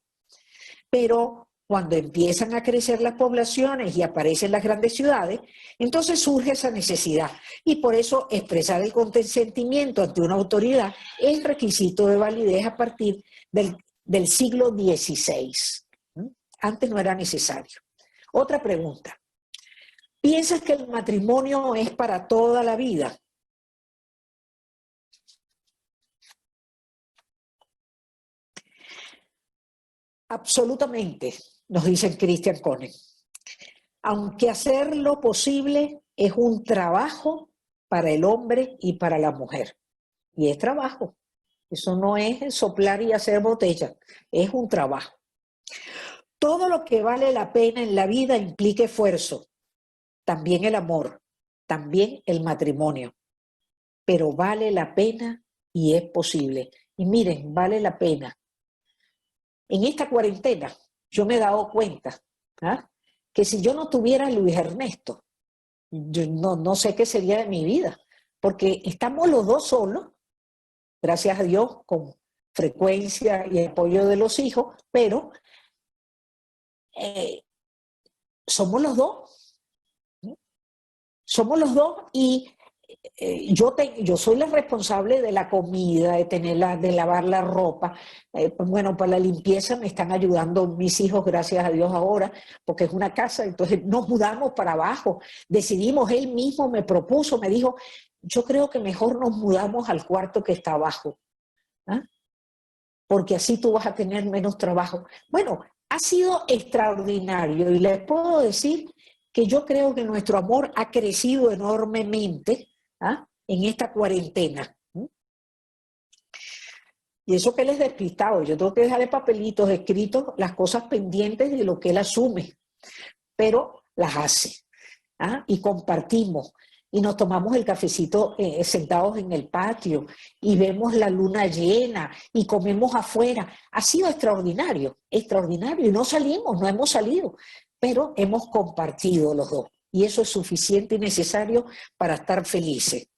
Pero cuando empiezan a crecer las poblaciones y aparecen las grandes ciudades, entonces surge esa necesidad. Y por eso expresar el consentimiento ante una autoridad es requisito de validez a partir del siglo XVI. Antes no era necesario. Otra pregunta. ¿Piensas que el matrimonio es para toda la vida? Absolutamente, nos dice Christian Koenig. Aunque hacer lo posible es un trabajo para el hombre y para la mujer. Y es trabajo. Eso no es soplar y hacer botella, es un trabajo. Todo lo que vale la pena en la vida implica esfuerzo. También el amor, también el matrimonio. Pero vale la pena y es posible. Y miren, vale la pena. En esta cuarentena yo me he dado cuenta, ¿ah?, que si yo no tuviera a Luis Ernesto, yo no sé qué sería de mi vida, porque estamos los dos solos, gracias a Dios, con frecuencia y apoyo de los hijos, pero somos los dos. Somos los dos y yo soy la responsable de la comida, de lavar la ropa. Bueno, para la limpieza me están ayudando mis hijos, gracias a Dios ahora, porque es una casa, entonces nos mudamos para abajo. Decidimos, él mismo me propuso, me dijo, yo creo que mejor nos mudamos al cuarto que está abajo, ¿ah?, porque así tú vas a tener menos trabajo. Bueno, ha sido extraordinario y les puedo decir que yo creo que nuestro amor ha crecido enormemente, ¿ah?, en esta cuarentena. Y eso que él es despistado, yo tengo que dejarle papelitos escritos, las cosas pendientes de lo que él asume, pero las hace, ¿ah?, y compartimos. Y nos tomamos el cafecito sentados en el patio y vemos la luna llena y comemos afuera. Ha sido extraordinario, extraordinario. Y no salimos, no hemos salido, pero hemos compartido los dos. Y eso es suficiente y necesario para estar felices.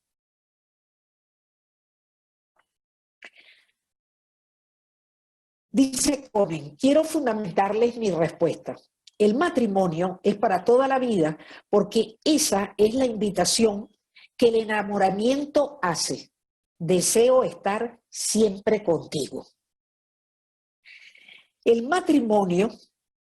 Dice Cohen, quiero fundamentarles mi respuesta. El matrimonio es para toda la vida porque esa es la invitación que el enamoramiento hace. Deseo estar siempre contigo. El matrimonio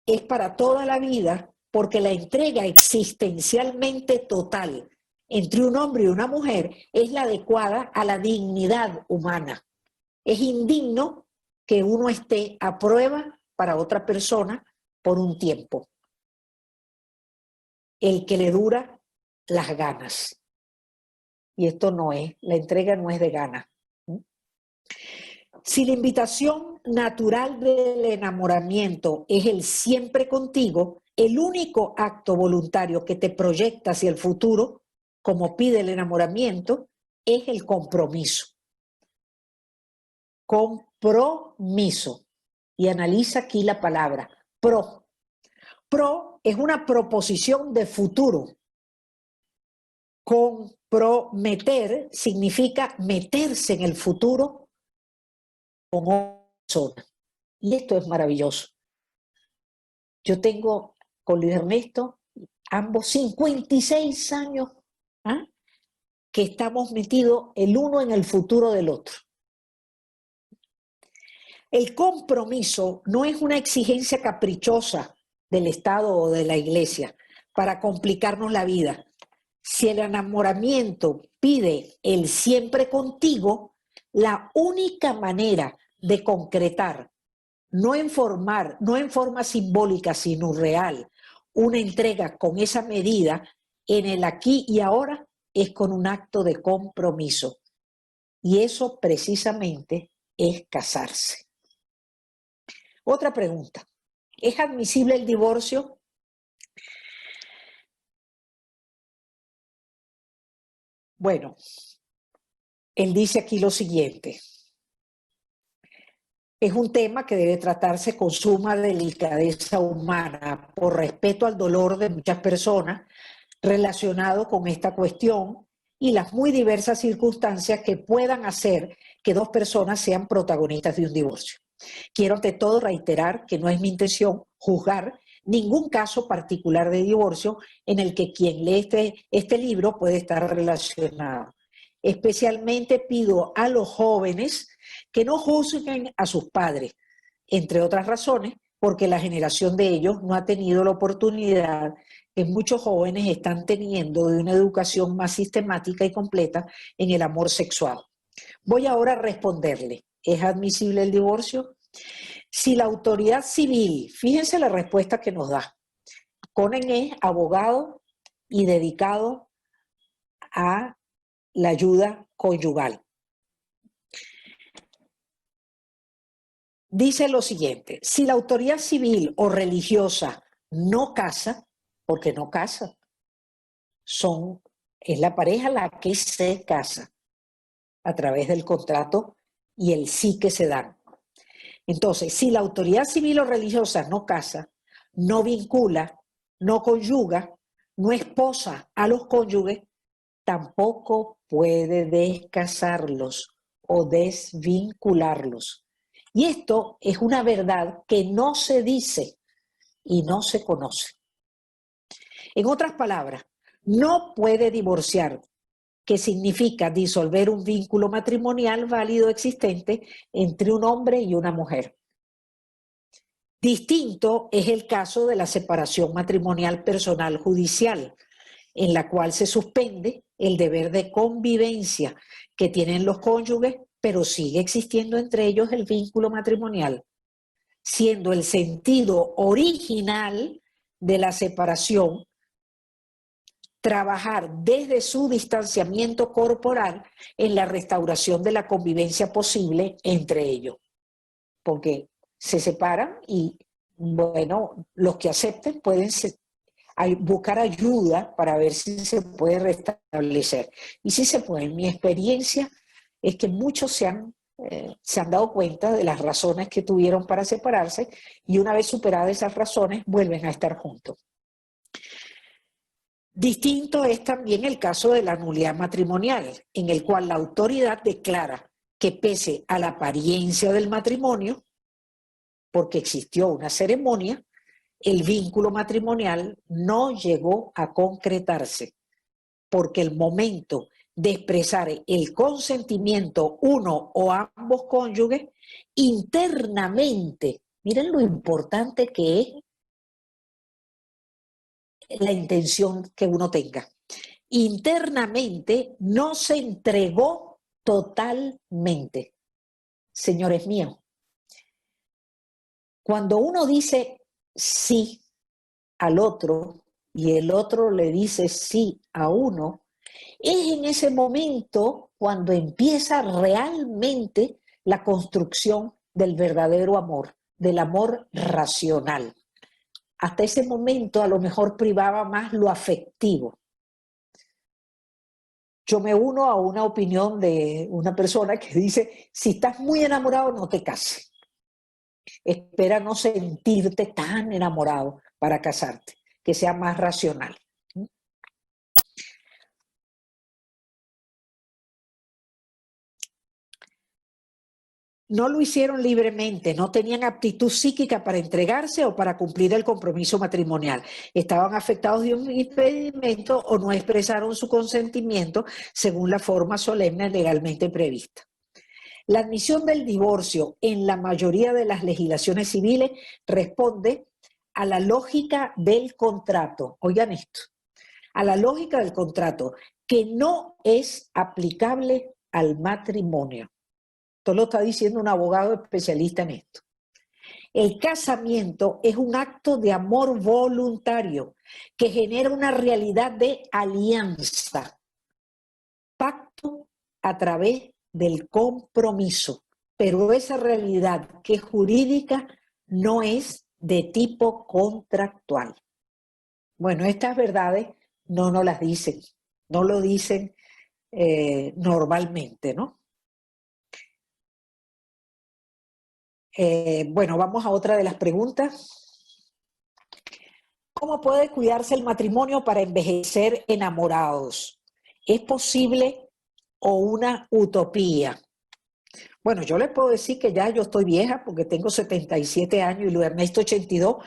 es para toda la vida porque la entrega existencialmente total entre un hombre y una mujer es la adecuada a la dignidad humana. Es indigno que uno esté a prueba para otra persona por un tiempo. El que le dura las ganas. Y esto no es, la entrega no es de ganas. Si la invitación natural del enamoramiento es el siempre contigo, el único acto voluntario que te proyecta hacia el futuro, como pide el enamoramiento, es el compromiso. Compromiso. Y analiza aquí la palabra, pro. Pro es una proposición de futuro. Comprometer significa meterse en el futuro con otra persona. Y esto es maravilloso. Yo tengo con Luis Ernesto ambos 56 años, ¿ah?, que estamos metidos el uno en el futuro del otro. El compromiso no es una exigencia caprichosa del Estado o de la Iglesia para complicarnos la vida. Si el enamoramiento pide el siempre contigo, la única manera de concretar, no en forma simbólica, sino real, una entrega con esa medida en el aquí y ahora, es con un acto de compromiso. Y eso precisamente es casarse. Otra pregunta. ¿Es admisible el divorcio? Bueno, él dice aquí lo siguiente. Es un tema que debe tratarse con suma delicadeza humana, por respeto al dolor de muchas personas relacionado con esta cuestión y las muy diversas circunstancias que puedan hacer que dos personas sean protagonistas de un divorcio. Quiero ante todo reiterar que no es mi intención juzgar ningún caso particular de divorcio en el que quien lee este libro puede estar relacionado. Especialmente pido a los jóvenes que no juzguen a sus padres, entre otras razones, porque la generación de ellos no ha tenido la oportunidad que muchos jóvenes están teniendo de una educación más sistemática y completa en el amor sexual. Voy ahora a responderle. ¿Es admisible el divorcio? Si la autoridad civil, fíjense la respuesta que nos da. Conen es abogado y dedicado a la ayuda conyugal. Dice lo siguiente, si la autoridad civil o religiosa no casa, porque no casa, es la pareja la que se casa a través del contrato y el sí que se dan. Entonces, si la autoridad civil o religiosa no casa, no vincula, no conyuga, no esposa a los cónyuges, tampoco puede descasarlos o desvincularlos. Y esto es una verdad que no se dice y no se conoce. En otras palabras, no puede divorciar, que significa disolver un vínculo matrimonial válido existente entre un hombre y una mujer. Distinto es el caso de la separación matrimonial personal judicial, en la cual se suspende el deber de convivencia que tienen los cónyuges, pero sigue existiendo entre ellos el vínculo matrimonial, siendo el sentido original de la separación trabajar desde su distanciamiento corporal en la restauración de la convivencia posible entre ellos. Porque se separan y, bueno, los que acepten pueden buscar ayuda para ver si se puede restablecer. Y si se puede. Mi experiencia es que muchos se han dado cuenta de las razones que tuvieron para separarse y una vez superadas esas razones vuelven a estar juntos. Distinto es también el caso de la nulidad matrimonial, en el cual la autoridad declara que pese a la apariencia del matrimonio, porque existió una ceremonia, el vínculo matrimonial no llegó a concretarse, porque el momento de expresar el consentimiento uno o ambos cónyuges internamente, miren lo importante que es la intención que uno tenga, internamente no se entregó totalmente. Señores míos, cuando uno dice sí al otro y el otro le dice sí a uno, es en ese momento cuando empieza realmente la construcción del verdadero amor, del amor racional. Hasta ese momento a lo mejor privaba más lo afectivo. Yo me uno a una opinión de una persona que dice, si estás muy enamorado, no te cases. Espera no sentirte tan enamorado para casarte, que sea más racional. no lo hicieron libremente, no tenían aptitud psíquica para entregarse o para cumplir el compromiso matrimonial. Estaban afectados de un impedimento o no expresaron su consentimiento según la forma solemne legalmente prevista. La admisión del divorcio en la mayoría de las legislaciones civiles responde a la lógica del contrato. Oigan esto, a la lógica del contrato, que no es aplicable al matrimonio. Esto lo está diciendo un abogado especialista en esto. El casamiento es un acto de amor voluntario que genera una realidad de alianza, pacto a través del compromiso, pero esa realidad que es jurídica no es de tipo contractual. Bueno, estas verdades no nos las dicen, no lo dicen normalmente, ¿no? Bueno, vamos a otra de las preguntas. ¿Cómo puede cuidarse el matrimonio para envejecer enamorados? ¿Es posible o una utopía? Bueno, yo les puedo decir que ya yo estoy vieja porque tengo 77 años y Luis Ernesto 82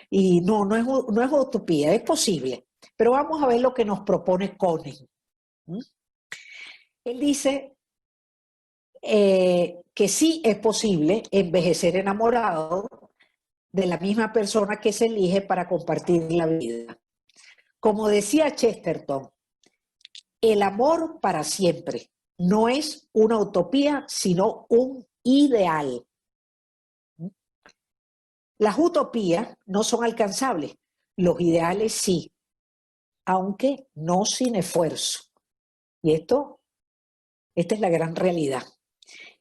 y no es utopía, es posible. Pero vamos a ver lo que nos propone Cohen. Él dice que sí es posible envejecer enamorado de la misma persona que se elige para compartir la vida. Como decía Chesterton, el amor para siempre no es una utopía, sino un ideal. Las utopías no son alcanzables, los ideales sí, aunque no sin esfuerzo. Y esta es la gran realidad.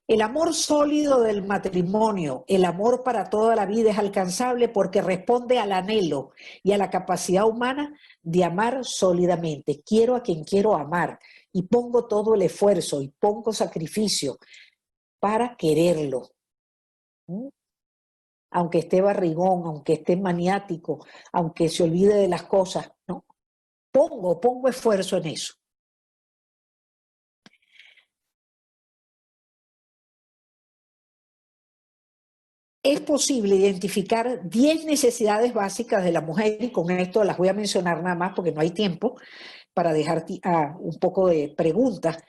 El amor sólido del matrimonio, el amor para toda la vida es alcanzable porque responde al anhelo y a la capacidad humana de amar sólidamente. Quiero a quien quiero amar y pongo todo el esfuerzo y pongo sacrificio para quererlo. Aunque esté barrigón, aunque esté maniático, aunque se olvide de las cosas, ¿no? Pongo esfuerzo en eso. Es posible identificar 10 necesidades básicas de la mujer, y con esto las voy a mencionar nada más porque no hay tiempo para dejar un poco de preguntas.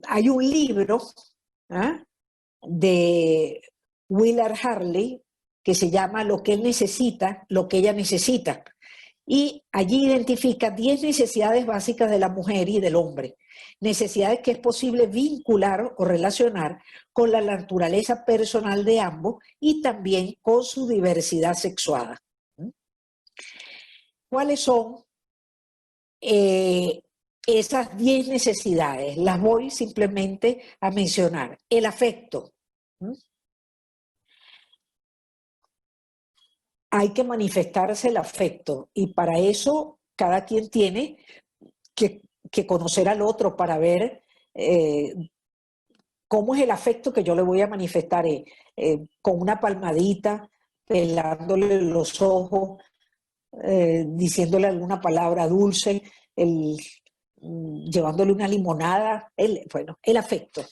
Hay un libro de Willard Harley que se llama Lo que él necesita, lo que ella necesita. Y allí identifica 10 necesidades básicas de la mujer y del hombre. Necesidades que es posible vincular o relacionar con la naturaleza personal de ambos y también con su diversidad sexual. ¿Cuáles son esas 10 necesidades? Las voy simplemente a mencionar. El afecto. Hay que manifestarse el afecto y para eso cada quien tiene que conocer al otro para ver cómo es el afecto que yo le voy a manifestar, con una palmadita, pelándole los ojos, diciéndole alguna palabra dulce, llevándole una limonada, el afecto.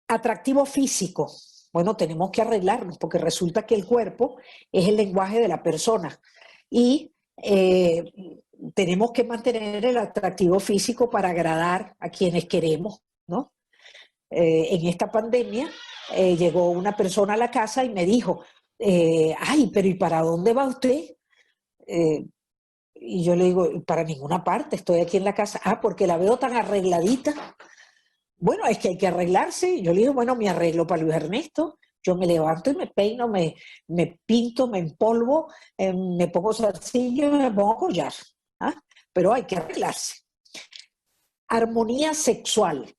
Atractivo físico. Bueno, tenemos que arreglarnos porque resulta que el cuerpo es el lenguaje de la persona y tenemos que mantener el atractivo físico para agradar a quienes queremos, ¿no? En esta pandemia llegó una persona a la casa y me dijo, ay, pero ¿y para dónde va usted? Y yo le digo, para ninguna parte, estoy aquí en la casa. Ah, porque la veo tan arregladita. Bueno, es que hay que arreglarse. Yo le digo, bueno, me arreglo para Luis Ernesto. Yo me levanto y me peino, me pinto, me empolvo, me pongo zarcillo, me pongo collar. ¿Ah? Pero hay que arreglarse. Armonía sexual.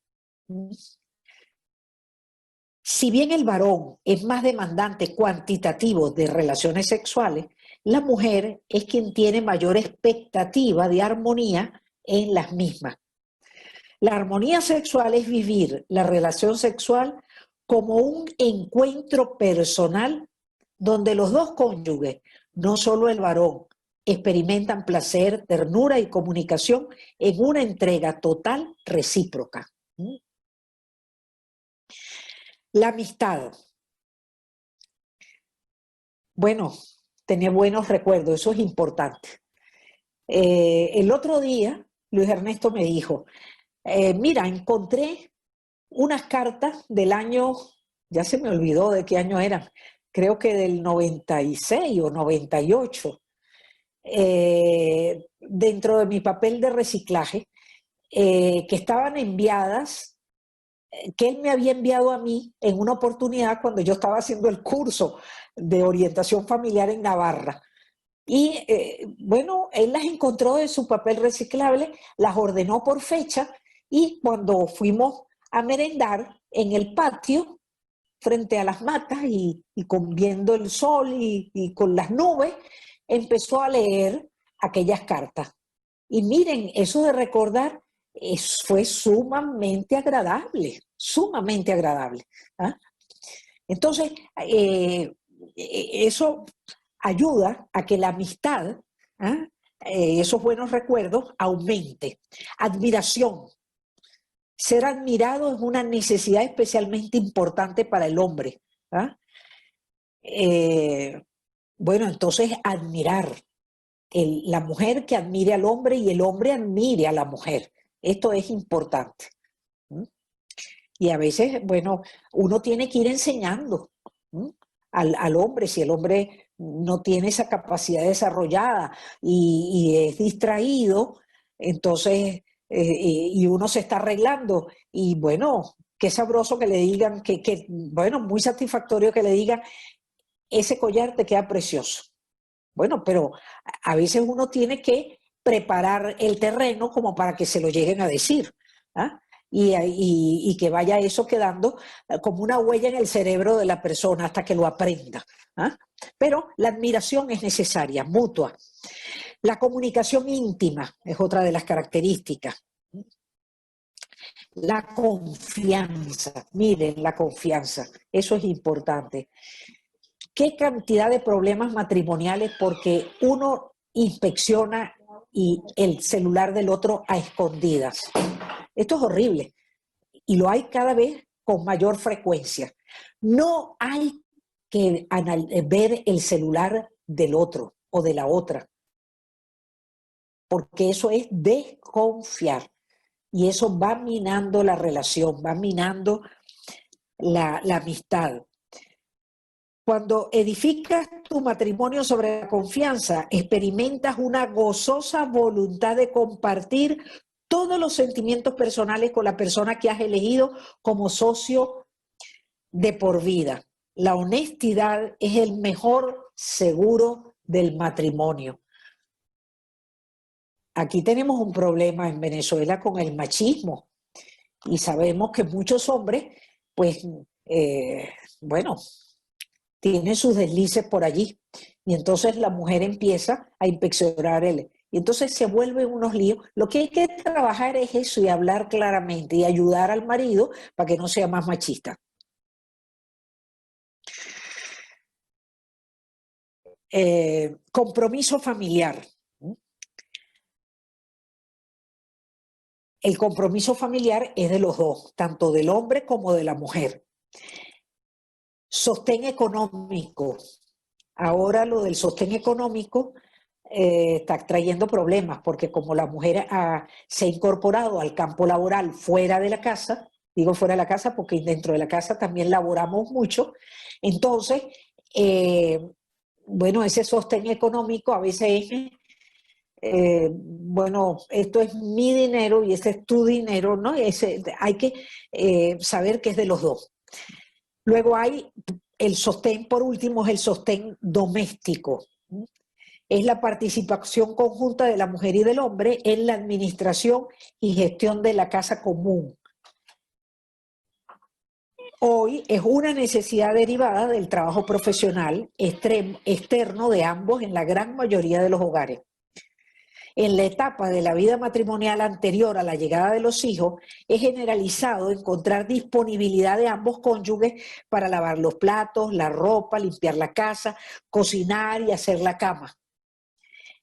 Si bien el varón es más demandante cuantitativo de relaciones sexuales, la mujer es quien tiene mayor expectativa de armonía en las mismas. La armonía sexual es vivir la relación sexual como un encuentro personal donde los dos cónyuges, no solo el varón, experimentan placer, ternura y comunicación en una entrega total recíproca. La amistad. Bueno, tener buenos recuerdos, eso es importante. El otro día, Luis Ernesto me dijo, mira, encontré unas cartas del año, ya se me olvidó de qué año eran, creo que del 96 o 98, dentro de mi papel de reciclaje, que estaban enviadas, que él me había enviado a mí en una oportunidad cuando yo estaba haciendo el curso de orientación familiar en Navarra. Y bueno, él las encontró en su papel reciclable, las ordenó por fecha y cuando fuimos a merendar en el patio, frente a las matas y viendo el sol y con las nubes, empezó a leer aquellas cartas. Y miren, eso de recordar fue sumamente agradable, sumamente agradable. ¿Ah? Entonces, eso ayuda a que la amistad, ¿ah? Esos buenos recuerdos, aumente. Admiración. Ser admirado es una necesidad especialmente importante para el hombre. ¿Ah? Bueno, entonces admirar. La mujer que admire al hombre y el hombre admire a la mujer. Esto es importante. ¿Mm? Y a veces, bueno, uno tiene que ir enseñando al hombre, si el hombre no tiene esa capacidad desarrollada y es distraído, entonces, y uno se está arreglando, y bueno, qué sabroso que le digan, bueno, muy satisfactorio que le digan, ese collar te queda precioso. Bueno, pero a veces uno tiene que preparar el terreno como para que se lo lleguen a decir. ¿Ah? Y que vaya eso quedando como una huella en el cerebro de la persona hasta que lo aprenda. ¿Ah? Pero la admiración es necesaria, mutua. La comunicación íntima es otra de las características. La confianza, miren, la confianza, eso es importante. ¿Qué cantidad de problemas matrimoniales porque uno inspecciona y el celular del otro a escondidas? Esto es horrible y lo hay cada vez con mayor frecuencia. No hay que ver el celular del otro o de la otra, porque eso es desconfiar y eso va minando la relación, va minando la amistad. Cuando edificas tu matrimonio sobre la confianza, experimentas una gozosa voluntad de compartir todos los sentimientos personales con la persona que has elegido como socio de por vida. La honestidad es el mejor seguro del matrimonio. Aquí tenemos un problema en Venezuela con el machismo y sabemos que muchos hombres, pues, bueno, tiene sus deslices por allí. Y entonces la mujer empieza a inspeccionar él. Y entonces se vuelven unos líos. Lo que hay que trabajar es eso y hablar claramente y ayudar al marido para que no sea más machista. Compromiso familiar. El compromiso familiar es de los dos, tanto del hombre como de la mujer. Sostén económico. Ahora lo del sostén económico está trayendo problemas porque como la mujer se ha incorporado al campo laboral fuera de la casa, digo fuera de la casa porque dentro de la casa también laboramos mucho, entonces, bueno, ese sostén económico a veces es, bueno, esto es mi dinero y ese es tu dinero, ¿no? Hay que saber que es de los dos. Luego hay el sostén, por último, es el sostén doméstico. Es la participación conjunta de la mujer y del hombre en la administración y gestión de la casa común. Hoy es una necesidad derivada del trabajo profesional externo de ambos en la gran mayoría de los hogares. En la etapa de la vida matrimonial anterior a la llegada de los hijos, es generalizado encontrar disponibilidad de ambos cónyuges para lavar los platos, la ropa, limpiar la casa, cocinar y hacer la cama.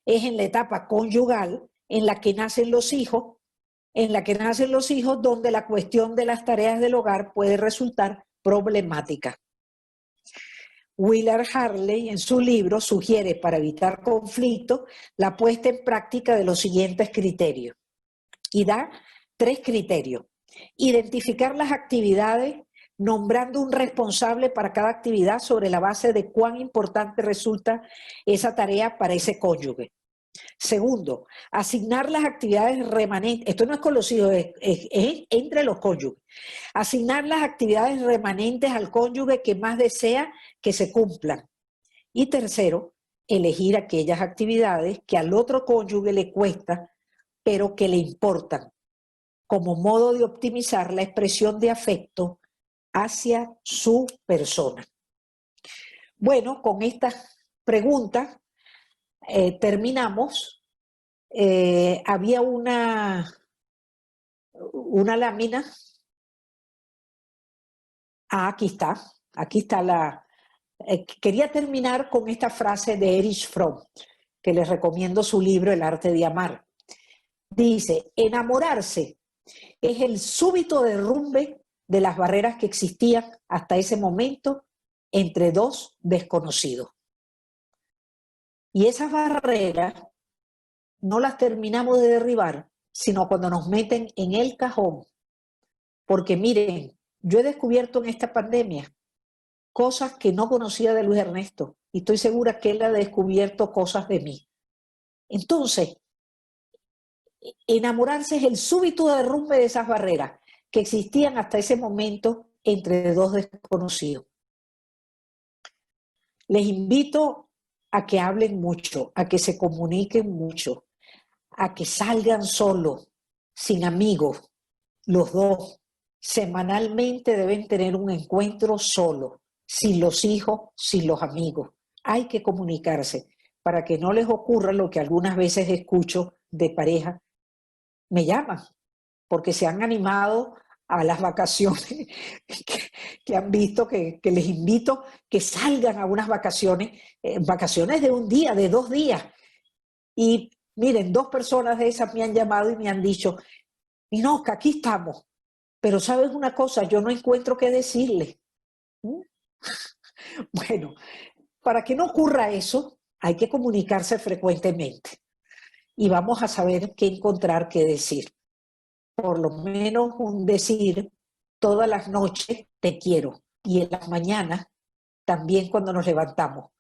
es en la etapa conyugal en la que nacen los hijos, donde la cuestión de las tareas del hogar puede resultar problemática. Willard Hartley, en su libro, sugiere para evitar conflictos la puesta en práctica de los siguientes criterios. Y da 3 criterios. Identificar las actividades nombrando un responsable para cada actividad sobre la base de cuán importante resulta esa tarea para ese cónyuge. Segundo, asignar las actividades remanentes, esto no es con los hijos, es entre los cónyuges. Asignar las actividades remanentes al cónyuge que más desea que se cumplan. Y tercero, elegir aquellas actividades que al otro cónyuge le cuesta, pero que le importan, como modo de optimizar la expresión de afecto hacia su persona. Bueno, con estas preguntas terminamos. Había una lámina. Aquí está la... quería terminar con esta frase de Erich Fromm, que les recomiendo su libro El arte de amar. Dice, enamorarse es el súbito derrumbe de las barreras que existían hasta ese momento entre dos desconocidos. Y esas barreras no las terminamos de derribar, sino cuando nos meten en el cajón. Porque miren, yo he descubierto en esta pandemia cosas que no conocía de Luis Ernesto y estoy segura que él ha descubierto cosas de mí. Entonces, enamorarse es el súbito derrumbe de esas barreras que existían hasta ese momento entre dos desconocidos. Les invito a que hablen mucho, a que se comuniquen mucho, a que salgan solos, sin amigos, los dos. Semanalmente deben tener un encuentro solo, sin los hijos, sin los amigos. Hay que comunicarse para que no les ocurra lo que algunas veces escucho de pareja. Me llaman porque se han animado a las vacaciones que han visto, que les invito que salgan a unas vacaciones, vacaciones de un día, de 2 días. Y miren, 2 personas de esas me han llamado y me han dicho, Ninoca, aquí estamos, pero ¿sabes una cosa? Yo no encuentro qué decirle. Bueno, para que no ocurra eso, hay que comunicarse frecuentemente y vamos a saber qué encontrar, qué decir. Por lo menos un decir todas las noches te quiero y en las mañanas también cuando nos levantamos.